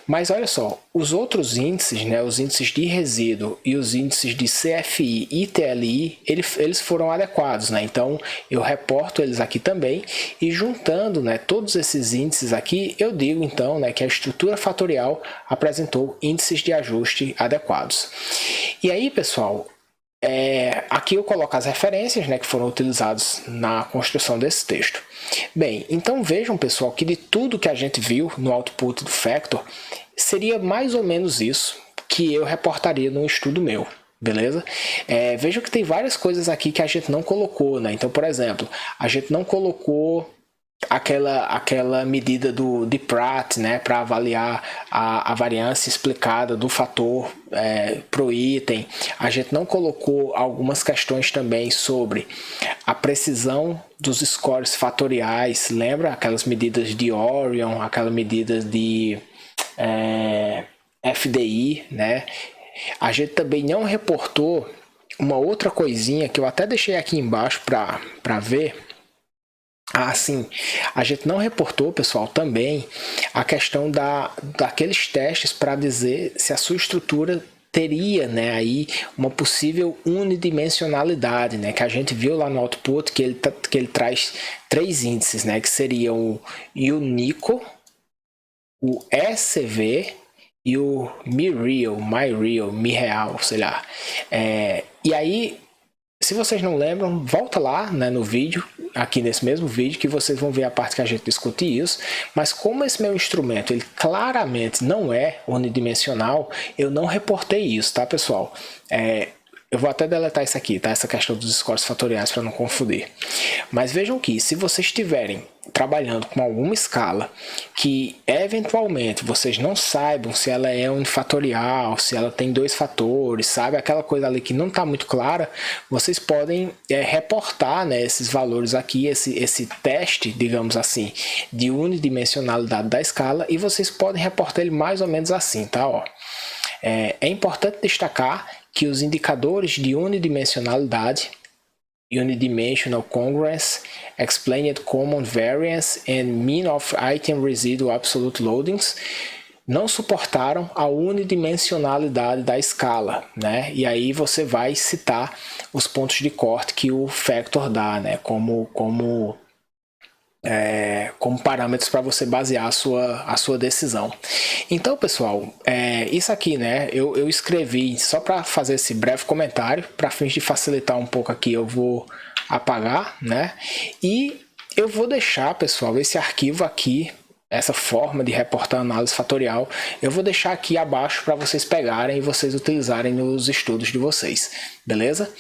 Mas olha só, os outros índices, né, os índices de resíduo e os índices de CFI e TLI, eles foram adequados, né? Então eu reporto eles aqui também e juntando, né, todos esses índices aqui, eu digo então, né, que a estrutura fatorial apresentou índices de ajuste adequados. E aí, pessoal, aqui eu coloco as referências, né, que foram utilizadas na construção desse texto. Bem, então vejam, pessoal, que de tudo que a gente viu no output do Factor, seria mais ou menos isso que eu reportaria num estudo meu, beleza? Vejam que tem várias coisas aqui que a gente não colocou, né? Então, por exemplo, a gente não colocou aquela medida de Pratt, né, para avaliar a variância explicada do fator pro item. A gente não colocou algumas questões também sobre a precisão dos scores fatoriais. Lembra aquelas medidas de Orion, aquelas medidas de FDI, né? A gente também não reportou uma outra coisinha que eu até deixei aqui embaixo para ver. Sim, a gente não reportou, pessoal, também a questão daqueles testes para dizer se a sua estrutura teria, né, aí uma possível unidimensionalidade, né, que a gente viu lá no output que ele traz 3 índices, né, que seriam o UNICO, o ECV e o MiReal, sei lá. E aí, se vocês não lembram, volta lá, né, no vídeo, aqui nesse mesmo vídeo, que vocês vão ver a parte que a gente discute isso. Mas como esse meu instrumento ele claramente não é unidimensional, eu não reportei isso, tá, pessoal? Eu vou até deletar isso aqui, tá? Essa questão dos scores fatoriais para não confundir. Mas vejam que se vocês estiverem trabalhando com alguma escala que eventualmente vocês não saibam se ela é unifatorial, se ela tem 2 fatores, sabe? Aquela coisa ali que não está muito clara, vocês podem reportar, né, esses valores aqui, esse teste, digamos assim, de unidimensionalidade da escala, e vocês podem reportar ele mais ou menos assim, tá? Ó. É importante destacar que os indicadores de unidimensionalidade, Unidimensional Congruence, Explained Common Variance and Mean of Item Residual Absolute Loadings, não suportaram a unidimensionalidade da escala, né? E aí você vai citar os pontos de corte que o Factor dá, né? Como parâmetros para você basear a sua decisão. Então, pessoal, isso aqui, né, eu escrevi só para fazer esse breve comentário, para fins de facilitar um pouco aqui, eu vou apagar, né, e eu vou deixar, pessoal, esse arquivo aqui, essa forma de reportar análise fatorial, eu vou deixar aqui abaixo para vocês pegarem e vocês utilizarem nos estudos de vocês, beleza?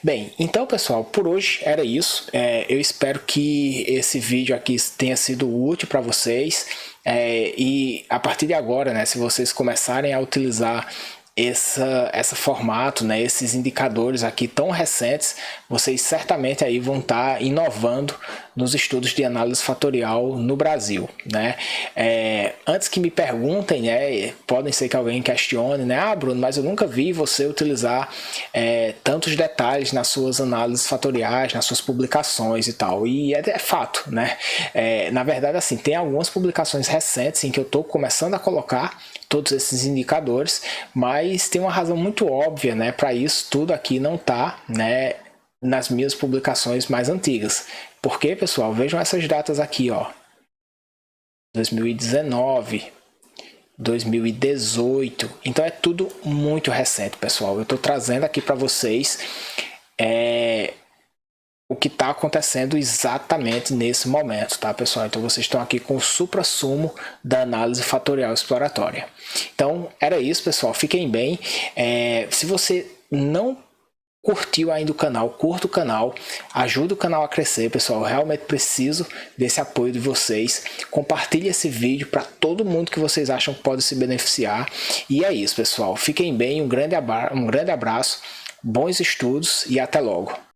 Bem, então pessoal, por hoje era isso. Eu espero que esse vídeo aqui tenha sido útil para vocês, e a partir de agora, né, se vocês começarem a utilizar esse formato, né, esses indicadores aqui tão recentes, vocês certamente aí vão estar inovando nos estudos de análise fatorial no Brasil, né? Antes que me perguntem, né, podem ser que alguém questione, né, Bruno, mas eu nunca vi você utilizar tantos detalhes nas suas análises fatoriais, nas suas publicações e tal, e é fato, né? Na verdade, assim, tem algumas publicações recentes em que eu estou começando a colocar todos esses indicadores, mas tem uma razão muito óbvia, né, para isso tudo aqui não tá, né, nas minhas publicações mais antigas. Porque, pessoal, vejam essas datas aqui, ó, 2019, 2018, então é tudo muito recente, pessoal. Eu estou trazendo aqui para vocês o que está acontecendo exatamente nesse momento, tá, pessoal? Então vocês estão aqui com o suprassumo da análise fatorial exploratória. Então era isso, pessoal. Fiquem bem. Se você não curtiu ainda o canal, curta o canal, ajuda o canal a crescer, pessoal. Eu realmente preciso desse apoio de vocês. Compartilhe esse vídeo para todo mundo que vocês acham que pode se beneficiar. E é isso, pessoal. Fiquem bem, um grande abraço, bons estudos e até logo.